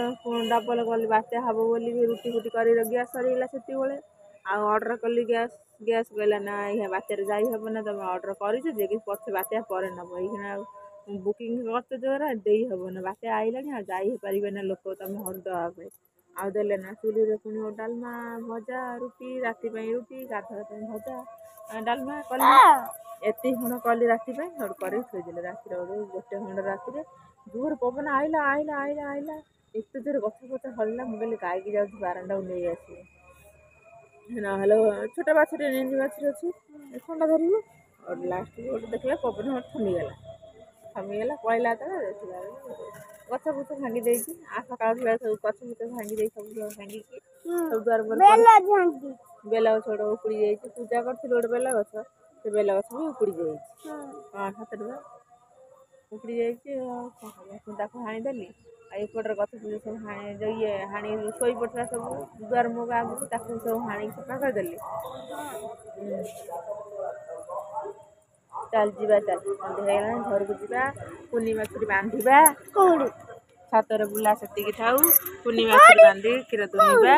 ଡବଲ କଲି, ବାତ୍ୟା ହବ ବୋଲି ରୁଟି ଫୁଟି କରି ଗ୍ୟାସ୍ ସରିଗଲା ସେତିକିବେଳେ। ଆଉ ଅର୍ଡ଼ର କଲି ଗ୍ୟାସ୍ କହିଲା ନା ଏଇ ବାତ୍ୟାରେ ଯାଇ ହବ ନା, ତମେ ଅର୍ଡ଼ର କରିଛ ଯେ କି ପଛେ ବାତ୍ୟା ପରେ ନେବ। ଏଇଖିଣା ଆଉ ବୁକିଂ କରିଛ ଯୋଉରା ଦେଇ ହବ ନା, ବାତ୍ୟା ଆଇଲାଣି ଆଉ ଯାଇ ହେଇପାରିବେ ନା ଲୋକ ତମ ଘରୁ ଦେବା ପାଇଁ। ଆଉ ଦେଲେ ନା। ଚୁଲିରେ ପୁଣି ଡାଲମା, ଭଜା, ରୁଟି, ରାତି ପାଇଁ ରୁଟି, ଗାଧୁଆ ପାଇଁ ଭଜା, ଡାଲମା କଲି। ଏତିକି ଖଣ୍ଡ କଲି ରାତି ପାଇଁ, ସେଠୁ କରିକି ଥୋଇଦେଲି। ରାତିରେ 1 ଖଣ୍ଡ ରାତିରେ ଜୋରେ ପବନ ଆଇଲା। ଏତେ ଜୋରେ ଗଛ ଫଛ ହଲିଲା, ମୁଁ କହିଲି ଗାଈକି ଯାଉଛି ବାରଣ୍ଡାକୁ ନେଇ ଆସିବି, ନହେଲେ ଛୋଟ ବାଛୁରୀ ନେଣ୍ଡି ବାଛୁରୀ ଅଛି, ଥଣ୍ଡା ଧରିବ। ଲାଷ୍ଟକୁ ଗୋଟେ ଦେଖିଲା ପବନ ଥମିଗଲା ପଳେଇଲା। ଯେତେବେଳେ ଦେଖିଲା ବେଳକୁ ଗଛ ଫଛ ଭାଙ୍ଗି ଦେଇଛି। ସକାଳୁ ସବୁ ଗଛ ଫଛ ଭାଙ୍ଗି ଦେଇଛି, ସବୁ ଭାଙ୍ଗିକି ସବୁ ବେଲ ଗଛ ଗୋଟେ ଉପୁଡ଼ି ଯାଇଛି। ପୂଜା କରିଥିଲି ଗୋଟେ ବେଲ ଗଛ, ସେ ବେଲ ଗଛ ବି ଉପୁଡ଼ି ଯାଇଛି। ହଁ ସତରେ ବା ଉପୁଡ଼ି ଯାଇଛି। ଆଉ ତାକୁ ହାଣିଦେଲି। ଆଉ ଏପଟରେ ଗଛ ଫଛ ସବୁ ହାଣି ଶୋଇ ପଡ଼ିଥିଲା ସବୁ ଦୁଆର ମୁହଁ ଆଗକୁ, ତାକୁ ସବୁ ହାଣିକି ସଫା କରିଦେଲି। ଚାଲ ଯିବା, ସନ୍ଧ୍ୟା ହେଇଗଲାଣି, ଘରକୁ ଯିବା। କୁନି ବାଛୁରୀ ବାନ୍ଧିବା, ଛାତରେ ବୁଲା ସେତିକି ଥାଉ। କୁନି ବାଛୁରୀ ବାନ୍ଧି କ୍ଷୀର ଦୁହିଁବା।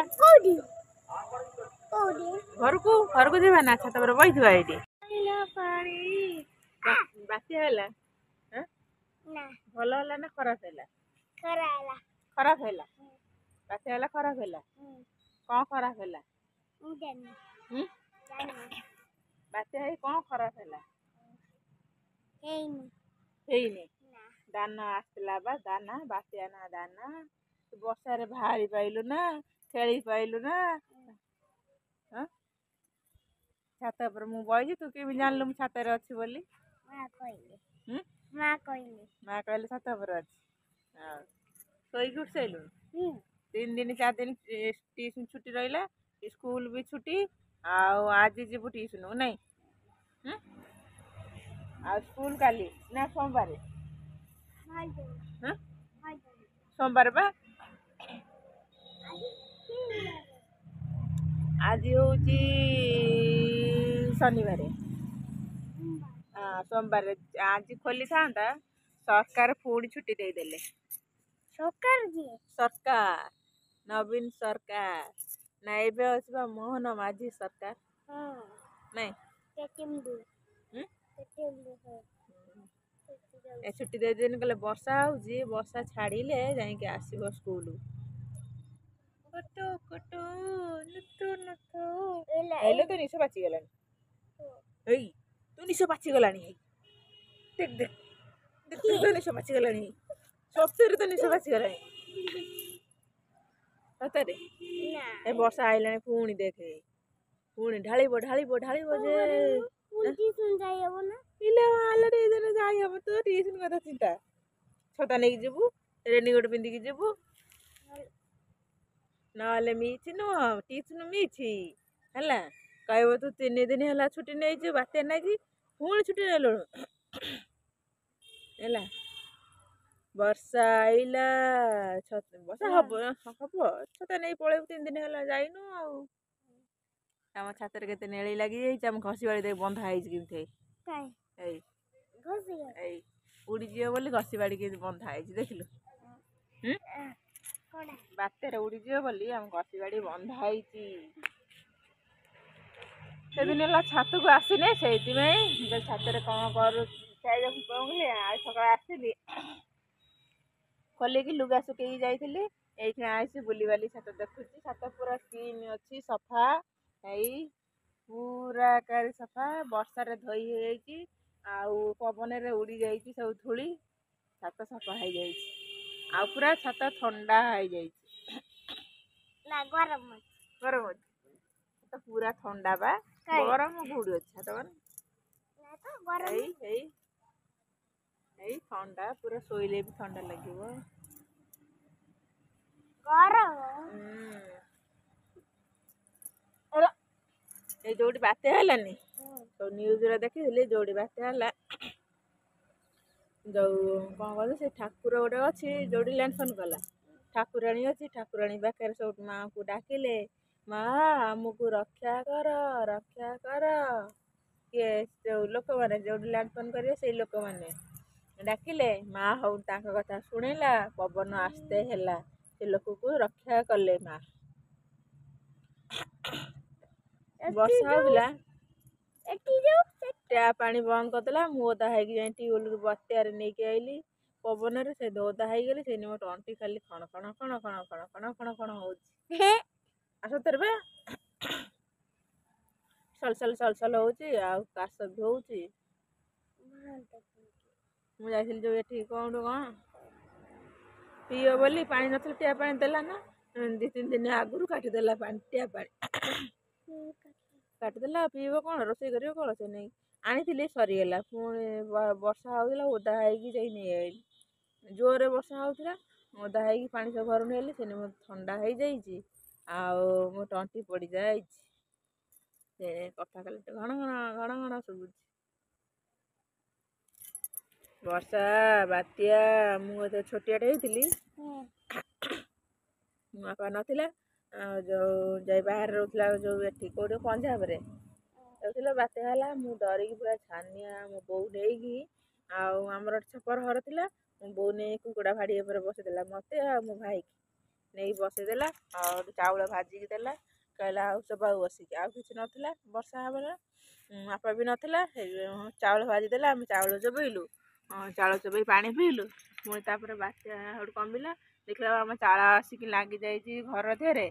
ଘରକୁ ଯିବା ନା, ଛାତ ଉପରେ ବଇଥିବା ଏଇଠି। ପାଣି ବାତ୍ୟା ହେଲା, ଭଲ ହେଲା ନା ଖରାପ ହେଲା? ଖରାପ ହେଲା। ବାତ୍ୟା ହେଲା, ଖରାପ ହେଲା। କଣ ଖରାପ ହେଲା? ବାତ୍ୟା ହେଇ କଣ ଖରାପ ହେଲା? ହେଇନି। ଦାନା ଆସିଥିଲା ବା, ଦାନା ବାତ୍ୟା ନା ଦାନା। ବର୍ଷାରେ ବାହାରି ପାଇଲୁ ନା, ଖେଳି ପାଇଲୁ ନା। ଛାତ ଉପରେ ମୁଁ ବଇଛି, ତୁ କେମିତି ଜାଣିଲୁ ମୁଁ ଛାତରେ ଅଛି ବୋଲି? ମା କହିଲେ ଛାତ ଉପରେ ଅଛି। ଆଉ ଶୋଇକି ଉଠି ସାଇଲୁଣି? 3 ଦିନ 4 ଦିନ ଟିଉସନ ଛୁଟି ରହିଲା, ସ୍କୁଲ ବି ଛୁଟି, ଆଉ ଆଜି ଯିବୁ ଟିଉସନ ନାଇଁ? ଆଉ ସ୍କୁଲ କାଲି ନା ସୋମବାର? ସୋମବାର ବା। ଆଜି ହଉଛି ଶନିବାର। ସୋମବାର ଆଜି ଖୋଲିଥାନ୍ତା, ସରକାର ପୁଣି ଛୁଟି ଦେଇଦେଲେ। ସରକାର ନବୀନ ସରକାର ନା ଏବେ ଅଛି ବା ମୋହନ ମାଝୀ ସରକାର ନାଇଁ? ଏ ଛୁଟି ଦେଇଦେନି, କହିଲେ ବର୍ଷା ହଉଛି, ବର୍ଷା ଛାଡ଼ିଲେ ଯାଇକି ଆସିବ ସ୍କୁଲ। ହେଲେ ତ ନିଶ ପାଚିଗଲାଣି। ଏଇ ତୁ ନିଶ ପାଚିଗଲାଣି। ଦେଖ ଦେଖ ଦେଖ ତ ନିଶ ପାଚିଗଲାଣି। ସତରେ ତ ନିଶ ପାଚିଗଲାଣି ସତରେ। ଏ ବର୍ଷା ଆଇଲାଣି ପୁଣି ଦେଖେ, ପୁଣି ଢାଳିବ ଢାଳିବ ଢାଳିବ ଯେ ଯାଇ ହବ। ତୁ ଟିଉସନ କଥା ଚିନ୍ତା, ଛତା ନେଇକି ଯିବୁ, ରେନିକୋଟ ପିନ୍ଧିକି ଯିବୁ, ନହେଲେ ମିଛ ନୁହଁ ଟିଉସନ ମିଛ ହେଲା। କହିବ ତୁ 3 ଦିନ ହେଲା ଛୁଟି ନେଇଛୁ ବାତ୍ୟା ନାଗି, ପୁଣି ଛୁଟି ନେଲୁଣୁ ହେଲା। ବର୍ଷା ଆଇଲା, ବର୍ଷା ହବ ଛତା ନେଇ ପଳେଇବୁ, 3 ଦିନ ହେଲା ଯାଇନୁ ଆଉ। ଆମ ଛାତରେ କେତେ ନେଳି ଲାଗିଯାଇଛି, ଆମ ଘଷି ବାଡ଼ି ଦେଇ ବନ୍ଧା ହେଇଛି କେମିତି। ଏଇ ଏଇ ଉଡ଼ିଯିବ ବୋଲି ଘଷି ବାଡ଼ି କେମିତି ବନ୍ଧା ହେଇଛି ଦେଖିଲୁ। ବାତ୍ୟାରେ ଉଡ଼ିଯିବ ବୋଲି ଆମ ଘଷି ବାଡ଼ି ବନ୍ଧା ହେଇଛି। ସେଦିନ ହେଲା ଛାତକୁ ଆସିନେ, ସେଇଥିପାଇଁ ଛାତରେ କ'ଣ କରୁ ଖାଇବାକୁ କହୁଥିଲି। ଆଉ ସକାଳେ ଆସିଲି, ଖୋଲିକି ଲୁଗା ଶୁଖେଇକି ଯାଇଥିଲି। ଏଇଠି ଆଇଛି ବୁଲିବାଲି ଛାତ ଦେଖୁଛି। ଛାତ ପୁରା କ୍ଲିନ୍ ଅଛି, ସଫା। ଏଇ ପୁରା ଏକାରି ସଫା, ବର୍ଷାରେ ଧୋଇ ହେଇଯାଇଛି, ଆଉ ପବନରେ ଉଡ଼ି ଯାଇଛି ସବୁ ଧୂଳି। ଛାତ ସଫା ହେଇଯାଇଛି, ଆଉ ପୁରା ଛାତ ଥଣ୍ଡା ହେଇଯାଇଛି। ଗରମ ଅଛି ତ, ପୁରା ଥଣ୍ଡା ବା। ଗରମ କୋଉଠି ଅଛି ଛାତ ଏଇ ଏଇ ଏଇ ଥଣ୍ଡା, ପୁରା ଶୋଇଲେ ବି ଥଣ୍ଡା ଲାଗିବ। ଏଇ ଯୋଉଠି ବାତ୍ୟା ହେଲାନି, ସବୁ ନ୍ୟୁଜରେ ଦେଖିଥିଲି, ଯୋଉଠି ବାତ୍ୟା ହେଲା ଯୋଉ କ'ଣ କହିଲୁ, ସେ ଠାକୁର ଗୋଟେ ଅଛି ଯୋଉଠି ଲ୍ୟାଣ୍ଡଫୋନ୍ କଲା, ଠାକୁରାଣୀ ଅଛି। ଠାକୁରାଣୀ ପାଖରେ ସବୁ ମାଆଙ୍କୁ ଡାକିଲେ, ମା ଆମକୁ ରକ୍ଷା କର, ରକ୍ଷା କର। କିଏ? ଯୋଉ ଲୋକମାନେ ଯୋଉଠି ଲ୍ୟାଣ୍ଡଫୋନ୍ କରିବେ ସେଇ ଲୋକମାନେ ଡାକିଲେ, ମା ହଉ ତାଙ୍କ କଥା ଶୁଣିଲା, ପବନ ଆସ୍ତେ ହେଲା, ସେ ଲୋକକୁ ରକ୍ଷା କଲେ ମା। ବର୍ଷା ହଉଥିଲା, ଟ୍ୟାପ୍ ପାଣି ବନ୍ଦ କରିଦେଲା। ମୁଁ ଓଦା ହେଇକି ଯାଇ ଟିଉଲରୁ ବାତ୍ୟାରେ ନେଇକି ଆଇଲି, ପବନରେ ସେ ଓଦା ହେଇଗଲି। ସେଇନି ମୋ ତଣ୍ଟି ଖାଲି ଖଣ ଖଣ ଖଣ ଖଣ ଖଣ ଖଣ ଖଣ ଖଣ ହଉଛି। ସତରେ ବା, ସଲସଲ ସଲସଲ ହଉଛି, ଆଉ କାଶ ବି ହଉଛି। ମୁଁ ଯାଇଥିଲି ଯୋଉ ଏଠି କ'ଣ ପିଇବ ବୋଲି ପାଣି ନଥିଲା, ଟ୍ୟାପ୍ ପାଣି ଦେଲା ନା 2-3 ଦିନ ଆଗରୁ କାଟିଦେଲା ପାଣି, ଟ୍ୟାପ୍ ପାଣି କାଟିଦେଲା। ପିଇବ କ'ଣ, ରୋଷେଇ କରିବ କ'ଣ? ସେ ନେଇ ଆଣିଥିଲି, ସରିଗଲା। ପୁଣି ବର୍ଷା ହଉଥିଲା, ଓଦା ହେଇକି ଯାଇ ନେଇ ଆଇଲି। ଜୋରରେ ବର୍ଷା ହଉଥିଲା, ଓଦା ହେଇକି ପାଣି ସବୁ ଘରୁ ନେଇଆଇଲି। ସେନି ମୋ ଥଣ୍ଡା ହେଇଯାଇଛି, ଆଉ ମୋ ତଣ୍ଟି ପଡ଼ିଯାଇଛି। ସେ କଥା ଖାଲି ଘଣ ଘଣ ଘଣ ଘଣ ଶୁଭୁଛି। ବର୍ଷା ବାତ୍ୟା, ମୁଁ ଏତେ ଛୋଟିଆଟେ ହେଇଥିଲି, ମୋ ବାପା ନଥିଲା, ଯୋଉ ଯାଇ ବାହାରେ ରହୁଥିଲା, ଯୋଉ ଏଠି କୋଉଠି ପଞ୍ଜାବରେ ରହୁଥିଲା। ବାତ୍ୟା ହେଲା, ମୁଁ ଡରିକି ପୁରା ଛାନିଆ। ମୋ ବୋଉ ନେଇକି, ଆଉ ଆମର ଛପର ଘର ଥିଲା, ମୋ ବୋଉ ନେଇ କୁକୁଡ଼ା ଭାଡ଼ି ଉପରେ ବସେଇଦେଲା, ମତେ ଆଉ ମୋ ଭାଇକି ନେଇକି ବସେଇଦେଲା। ଆଉ ଚାଉଳ ଭାଜିକି ଦେଲା, କହିଲା ଆଉ ଚୋବାଉ ବସିକି। ଆଉ କିଛି ନଥିଲା, ବର୍ଷା ହବନା, ବାପା ବି ନଥିଲା। ଚାଉଳ ଭାଜି ଦେଲା, ଆମେ ଚାଉଳ ଚୋବେଇଲୁ, ଚାଉଳ ଚୋବେଇ ପାଣି ପିଇଲୁ। ପୁଣି ତାପରେ ବାତ୍ୟା ହେଉଠୁ କମିଲା। ଦେଖିଲା ଆମ ଚାଳ ଆସିକି ଲାଗିଯାଇଛି ଘର ଦେହରେ,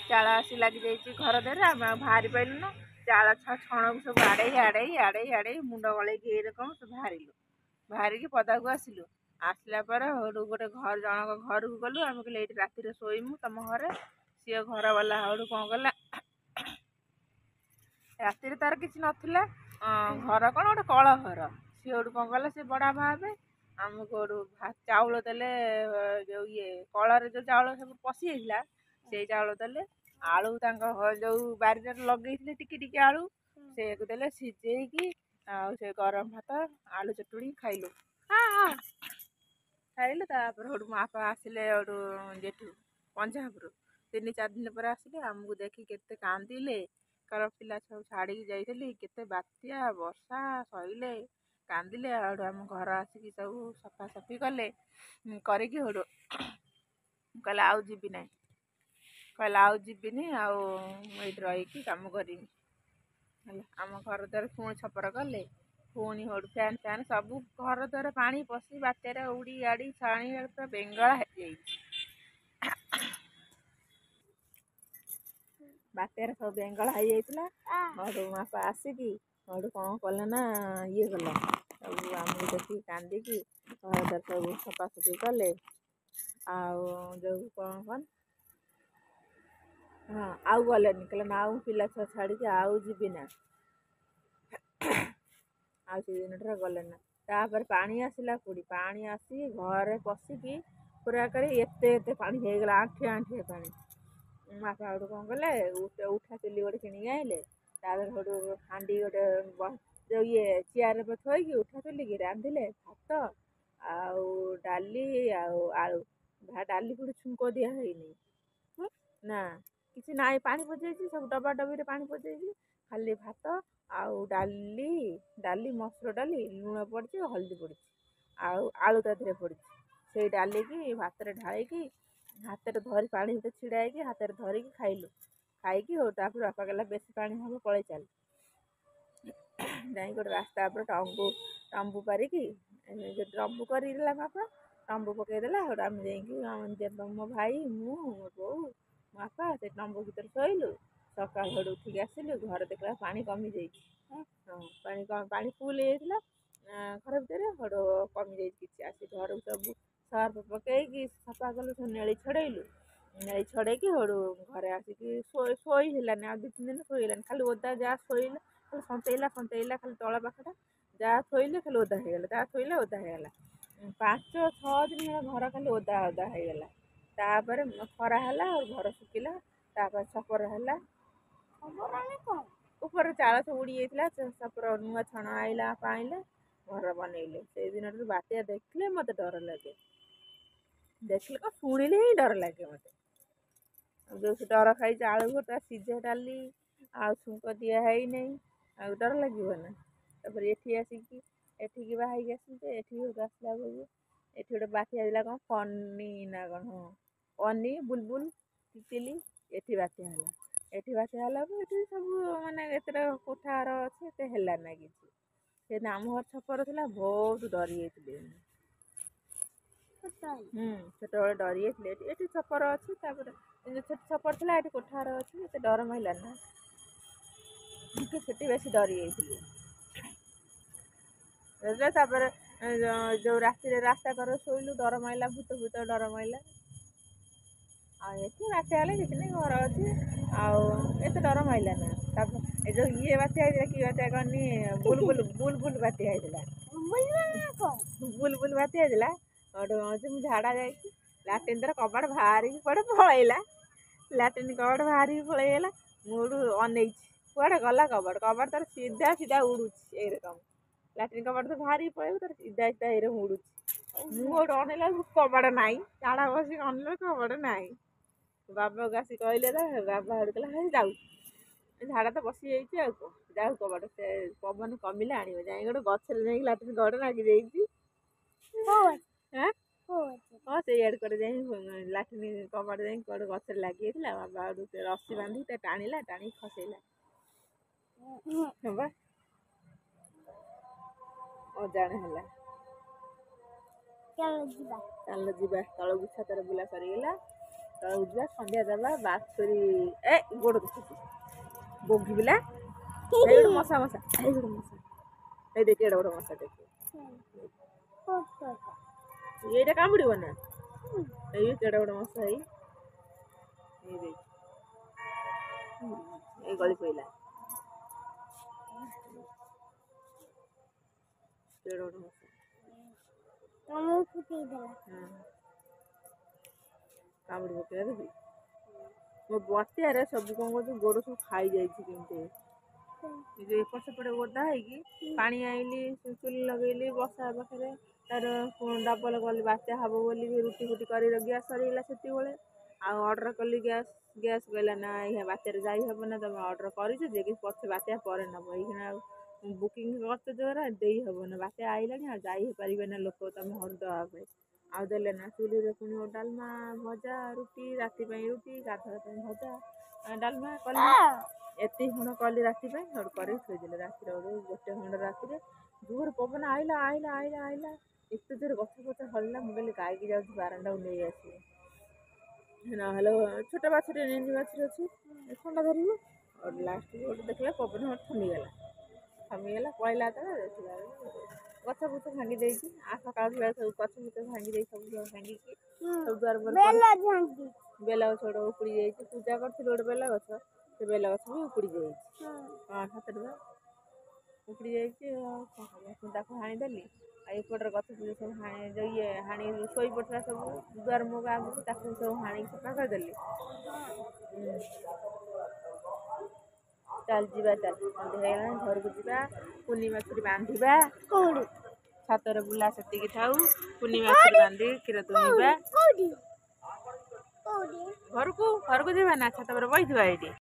ଚାଳ ଆସି ଲାଗିଯାଇଛି ଘର ଦେହରେ। ଆମେ ଆଉ ବାହାରି ପାଇଲୁନୁ। ଚାଳ ଛଣକୁ ସବୁ ଆଡ଼େଇ ମୁଣ୍ଡ ଗଳେଇକି ଏଇରକମ ସବୁ ବାହାରିକି ପଦାକୁ ଆସିଲୁ। ଆସିଲା ପରେ ହେଉଠୁ ଗୋଟେ ଜଣଙ୍କ ଘରକୁ ଗଲୁ। ଆମେ କହିଲେ ଏଇଠି ରାତିରେ ଶୋଇମୁ ତମ ଘରେ। ସିଏ ଘର ବାଲା ହେଉଠୁ କ'ଣ କଲା, ରାତିରେ ତାର କିଛି ନଥିଲା, ଘର କ'ଣ ଗୋଟେ କଳ ଘର। ସିଏ ହେଉଠୁ କ'ଣ କଲା, ସେ ବଡ଼ ବାପା ହେବେ, ଆମକୁ ହେଉଠୁ ଚାଉଳ ଦେଲେ, ଯୋଉ କଳରେ ଯୋଉ ଚାଉଳ ସବୁ ପଶି ଯାଇଥିଲା, ସେଇ ଚାଉଳ ଦେଲେ। ଆଳୁ ତାଙ୍କ ଯୋଉ ବାରିରେ ଲଗେଇଥିଲେ ଟିକେ ଟିକେ ଆଳୁ ସେଇଆକୁ ଦେଲେ ସିଝେଇକି ଆଉ ସେ ଗରମ ଭାତ ଆଳୁ ଚଟୁଣି ଖାଇଲୁ। ଖାଇଲୁ ତାପରେ ସେଠୁ ମୋ ବାପା ଆସିଲେ ସେଠୁ ଯେଠୁ ପଞ୍ଜାବରୁ 3-4 ଦିନ ପରେ ଆସିଲେ ଆମକୁ ଦେଖି କେତେ କାନ୍ଦିଲେ। କାରଣ ପିଲା ସବୁ ଛାଡ଼ିକି ଯାଇଥିଲି କେତେ ବାତ୍ୟା ବର୍ଷା ସହିଲେ କାନ୍ଦିଲେ ଆଉ ଆମ ଘର ଆସିକି ସବୁ ସଫାସଫି କଲେ କରିକି ସେଠୁ କହିଲେ ଆଉ ଯିବି ନାହିଁ, କହିଲା ଆଉ ଯିବିନି ଆଉ ମୁଁ ଏଇଠି ରହିକି କାମ କରିବି ହେଲା। ଆମ ଘର ଦ୍ୱାର ପୁଣି ଛପର କଲେ ପୁଣି ସେଠୁ ଫ୍ୟାନ୍ ଫ୍ୟାନ୍ ସବୁ ଘର ଦ୍ୱାର ପାଣି ପଶି ବାତ୍ୟାରେ ଉଡ଼ି ଆଡ଼ି ଛାଣି ପୁରା ବେଙ୍ଗଳା ହେଇଯାଇଛି। ବାତ୍ୟାରେ ସବୁ ବେଙ୍ଗଳା ହେଇଯାଇଥିଲା। ସେଠୁ ମୋ ବାପା ଆସିକି ସେଠୁ କ'ଣ କଲେ ନା ଇଏ କଲେ ସବୁ ଆମକୁ ଦେଖିକି କାନ୍ଦିକି ଘର ଦ୍ୱାର ସବୁ ସଫାସଫି କଲେ। ଆଉ ଯୋଉ କ'ଣ ହଁ ଆଉ ଗଲେନି, କହିଲେ ନା ଆଉ ପିଲା ଛୁଆ ଛାଡ଼ିକି ଆଉ ଯିବି ନା। ଆଉ ସେ ଦିନଠାରୁ ଗଲେନି ନା। ତାପରେ ପାଣି ଆସିଲା କୋଉଠି ପାଣି ଆସିକି ଘରେ ପଶିକି ପୁରା କରି ଏତେ ପାଣି ହେଇଗଲା ଆଣ୍ଠିଏ ଆଣ୍ଠିଏ ପାଣି। ମୋ ବାପା ସେଠୁ କ'ଣ କଲେ ଉଠା ଚୁଲି ଗୋଟେ କିଣିକି ଆଣିଲେ। ତାପରେ ସେଠୁ ହାଣ୍ଡି ଗୋଟେ ଯୋଉ ଇଏ ଚେୟାରରେ ଥୋଇକି ଉଠା ଚୁଲିକି ରାନ୍ଧିଲେ ଭାତ ଆଉ ଡାଲି ଆଉ ଆଳୁ। ଡାଲି ପୁଣି ଛୁଙ୍କ ଦିଆ ହେଇନି ନା କିଛି ନାହିଁ, ପାଣି ପଚେଇଛି ସବୁ ଡବା ଡବିରେ ପାଣି ପଚେଇଛି। ଖାଲି ଭାତ ଆଉ ଡାଲି ମସୁର ଡାଲି ଲୁଣ ପଡ଼ିଛି ହଳଦୀ ପଡ଼ିଛି ଆଉ ଆଳୁ ତା ଦେହରେ ପଡ଼ିଛି। ସେଇ ଡାଲିକି ଭାତରେ ଢାଳିକି ହାତରେ ଧରି ପାଣି ଭିତରେ ଛିଡ଼ା ହେଇକି ହାତରେ ଧରିକି ଖାଇଲୁ। ଖାଇକି ହଉ ତାପରେ ବାପା କହିଲା ବେଶୀ ପାଣି ହେବ ପଳେଇ ଚାଲ। ଯାଇକି ଗୋଟେ ରାସ୍ତା ଉପରେ ତମ୍ବୁ ପାରିକି ତମ୍ବୁ କରିଦେଲା ବାପା, ତମ୍ବୁ ପକେଇଦେଲା। ସେଠୁ ଆମେ ଯାଇକି ମୋ ଭାଇ ମୁଁ ମୋ ବୋଉ ମୋ ବାପା ସେ ତମ୍ବୁ ଭିତରେ ଶୋଇଲୁ। ସକାଳୁ ସେଠୁ ଉଠିକି ଆସିଲୁ ଘରେ ଦେଖିଲା ପାଣି କମିଯାଇଛି। ହଁ ପାଣି ଫୁଲ୍ ହେଇଯାଇଥିଲା ଘର ଭିତରେ, ସେଠୁ କମିଯାଇଛି କିଛି। ଆସି ଘରକୁ ସବୁ ସର୍ଫ ପକେଇକି ସଫା କଲୁ, ସବୁ ନେଳି ଛଡ଼େଇଲୁ। ନେଳି ଛଡ଼େଇକି ସେଠୁ ଘରେ ଆସିକି ଶୋଇ ହେଲାନି ଆଉ 2-3 ଦିନ ଶୋଇ ହେଲାନି। ଖାଲି ଓଦା ଯାହା ଶୋଇଲେ ଖାଲି ସନ୍ତେଇଲା ଖାଲି ତଳ ପାଖଟା ଯାହା ଶୋଇଲେ ଖାଲି ଓଦା ହେଇଗଲା, ଯାହା ଶୋଇଲେ ଓଦା ହେଇଗଲା। 5-6 ଦିନ ଘର ଖାଲି ଓଦା ହେଇଗଲା। ତାପରେ ଖରା ହେଲା ଆଉ ଘର ଶୁଖିଲା। ତାପରେ ଛପର ହେଲା। ଉପରେ ଚାଳ ସବୁ ଉଡ଼ି ଯାଇଥିଲା, ଛପର ନୂଆ ଛଣ ଆଇଲା ପାଇଲେ ଘର ବନେଇଲେ। ସେଇ ଦିନଠାରୁ ବାତ୍ୟା ଦେଖିଲେ ମତେ ଡର ଲାଗେ, ଦେଖିଲେ କ'ଣ ଶୁଣିଲେ ହିଁ ଡର ଲାଗେ ମତେ। ଯୋଉ ଡର ଖାଇଛି ଆଳୁ ଭର୍ତ୍ତା ସିଝା ଡାଲି ଆଉ ଛୁଙ୍କ ଦିଆ ହେଇନାହିଁ ଆଉ ଡର ଲାଗିବ ନା। ତାପରେ ଏଠିକି ବାହାହେଇକି ଆସିଲି ଯେ ଏଠିକି ଆସିଲା ବେଳକୁ ଏଠି ଗୋଟେ ବାତ୍ୟା ହେଇଥିଲା କ'ଣ ଫନି ନା କ'ଣ ଅନି ବୁଲବୁଲ ତିତିଲି ଏଠି ବାତ୍ୟା ହେଲା। ଏଠି ବାତ୍ୟା ହେଲାକୁ ଏଠି ସବୁ ମାନେ ଏତେଟା କୋଠା ଘର ଅଛି ଏତେ ହେଲା ନା କିଛି। ସେ ଆମ ଘର ଛପର ଥିଲା ବହୁତ ଡରି ଯାଇଥିଲି। ସେତେବେଳେ ଡରି ଯାଇଥିଲେ। ଏଠି ଛପର ଅଛି, ତାପରେ ଛୋଟ ଛପର ଥିଲା ଏଠି କୋଠା ଘର ଅଛି ଏତେ ଡର ମାଇଲା ନା, ସେଠି ବେଶୀ ଡରି ଯାଇଥିଲି। ତାପରେ ଯୋଉ ରାତିରେ ରାସ୍ତା କରେ ଶୋଇଲୁ ଡର ମାଇଲା, ଭୂତ ଡର ମାଇଲା। ଆଉ ଏଠି ବାତ୍ୟା ହେଲେ କିଛି ନାହିଁ ଘର ଅଛି ଆଉ ଏତେ ଡର ମାଇଲା ନା। ତାପରେ ଏ ଯୋଉ ଇଏ ବାତ୍ୟା ହେଇଥିଲା କି ବାତ୍ୟା କହନି ବୁଲବୁଲ ବାତ୍ୟା ହେଇଥିଲା। ବୁଲବୁଲ ବାତ୍ୟା ହେଇଥିଲା। ସେଠୁ ମୁଁ ଝାଡ଼ା ଯାଇଛି, ଲାଟ୍ରିନ୍ ଦ୍ୱାରା କବାଟ ବାହାରିକି କୁଆଡ଼େ ପଳେଇଲା। ଲାଟ୍ରିନ୍ କବାଟ ବାହାରିକି ପଳେଇଗଲା। ମୁଁ ସେଠୁ ଅନେଇଛି କୁଆଡ଼େ ଗଲା କବାଟ ତାର ସିଧା ଉଡ଼ୁଛି ଏଇରକମ। ଲାଟ୍ରିନ୍ କବାଟ ତ ବାହାରିକି ପଳେଇବ ତାର ସିଧା ଏଇରକମ ଉଡ଼ୁଛି। ମୁଁ ସେଠୁ ଅନେଇଲା ବେଳକୁ କବାଟ ନାହିଁ, ଝାଡ଼ା ବସିକି ଅନେଇଲା କବାଟ ନାହିଁ। ବାବାକୁ ଆସି କହିଲେ ତ ବାବା ସେଠୁ କହିଲା ହେ ଯାଉ ଝାଡ଼ା ତ ବସିଯାଇଛି ଆଉ କ'ଣ ଯାଉ କବାଟ ସେ ପବନ କମିଲେ ଆଣିବ। ଯାଇକି ଗୋଟେ ଗଛରେ ଯାଇକି ଲାଟ୍ରିନ୍ କବାଟ ଲାଗିଯାଇଛି। ହଁ ସେଇଆଡ଼େ କୁଆଡ଼େ ଯାଇ ଲାଟ୍ରିନ୍ କବାଟ ଯାଇକି କୁଆଡ଼େ ଗଛରେ ଲାଗିଯାଇଥିଲା। ବାବା ସେଠୁ ସେ ରସି ବାନ୍ଧିକି ଟାଣିକି ଖସେଇଲା। ହଁ ବା ଅଜାଣ ହେଲା। ଚାଲ ଯିବା ତଳକୁ, ଛାତରେ ବୁଲା ସରିଗଲା, ତଳକୁ ଯିବା ସନ୍ଧ୍ୟା ଦେବା। ବାସୁରି ଗୋଡ଼ ଦେଖୁଛି ବୋଗି ପିଲା ଏଇ ଗୋଟେ ମଶା ଏଇ ଦେଖି ଏଇଟା ଗୋଟେ ମଶା ଦେଖି ଏଇଟା କାମୁଡ଼ିବ ନା। ଏଇ କେଡ଼େ ବଡ଼ ମଶା ଏଇ ଗଳି ପଇଲା କେଡ଼େ ବଡ଼ ମଶା। କାମୁଡ଼ି ପକେଇବା ଦେଖି ମୋ ବତିଆରେ ସବୁ କ'ଣ କରୁଛୁ ଗୋଡ଼ ସବୁ ଖାଇଯାଇଛି କେମିତି ଯେଉଁ ଏପଟ ସେପଟେ ଓଦା ହେଇକି ପାଣି ଆଇଲି ଚୁଲି ଲଗେଇଲି ବର୍ଷା ପାଖରେ ତାର ଡବଲ କଲି ବାତ୍ୟା ହବ ବୋଲି ରୁଟି ଫୁଟି କରି ଗ୍ୟାସ୍ ସରିଗଲା ସେତିକିବେଳେ ଆଉ ଅର୍ଡ଼ର କଲି ଗ୍ୟାସ୍ କହିଲା ନା ଏହା ବାତ୍ୟାରେ ଯାଇ ହେବ ନା ତମେ ଅର୍ଡ଼ର କରିଛ ଯେ କି ପଛେ ବାତ୍ୟା ପରେ ନେବ ଏଇଖିଣା ଆଉ ବୁକିଂ କରିଛ ଯୋଉରା ଦେଇ ହେବ ନା ବାତ୍ୟା ଆଇଲାଣି ଆଉ ଯାଇ ହେଇପାରିବେ ନା ଲୋକ ତମେ ଘରୁ ଦେବା ପାଇଁ ଆଉ ଦେଲେ ନା ଚୁଲିରେ ପୁଣି ଡାଲମା ଭଜା ରୁଟି ରାତି ପାଇଁ ରୁଟି ଗାଧୁଆ ପାଇଁ ଭଜା ଡାଲମା କଲି ଏତିକି ଖଣ୍ଡ କଲି ରାତି ପାଇଁ ସରୁ କରିକି ଥୋଇଦେଲେ ରାତିରେ ଗୋଟେ ଖଣ୍ଡ ରାତିରେ ଜୋର ପବନ ଆଇଲା ଏତେ ଜୋରେ ଗଛ ଫଛ ହଲିଲା ମୁଁ କହିଲି ଗାଈକି ଯାଉଛି ବାରଣ୍ଡାକୁ ନେଇ ଆସିବି ନହେଲେ ଛୋଟ ବାଛୁରୀ ନେଣ୍ଡି ବାଛୁରୀ ଅଛି ଥଣ୍ଡା ଧରିବ ଆଉ ଲାଷ୍ଟକୁ ଗୋଟେ ଦେଖିଲା ପବନ ଥମିଗଲା ପଳେଇଲା ତଳେ ଦେଖିଲା ଗଛ ଫଛ ଭାଙ୍ଗି ଦେଇଛି ସକାଳ ସବୁ ଗଛ ଫଛ ଭାଙ୍ଗି ଦେଇଛି ସବୁ ଭାଙ୍ଗିକି ସବୁ ଦ୍ୱାର ବେଲ ଗଛ ଗୋଟେ ଉପୁଡ଼ି ଯାଇଛି ପୂଜା କରିଥିଲି ଗୋଟେ ବେଲ ଗଛ ସେ ବେଲ ଗଛ ବି ଉପୁଡ଼ି ଯାଇଛି ହାତରେ ଉପୁଡ଼ି ଯାଇଛି ଆଉ ତାକୁ ହାଣିଦେଲି ଆଉ ଏପଟରେ ଗଛ ଫଛ ସବୁ ହାଣି ଶୋଇ ପଡ଼ିଥିଲା ସବୁ ଦୁଆର ମୁହଁକୁ ଆଗକୁ ତାକୁ ସବୁ ହାଣିକି ସଫା କରିଦେଲି ଚାଲ ଯିବା ସନ୍ଧ୍ୟା ହେଇଗଲାଣି ଘରକୁ ଯିବା କୁନି ବାଛୁରୀ ବାନ୍ଧିବା ଛାତରେ ବୁଲା ସେତିକି ଥାଉ କୁନି ବାଛୁରୀ ବାନ୍ଧି କ୍ଷୀର ଦୁହିଁବା ଘରକୁ ଯିବା ନା ଛାତ ଉପରେ ବଇଥିବା ଏଇଠି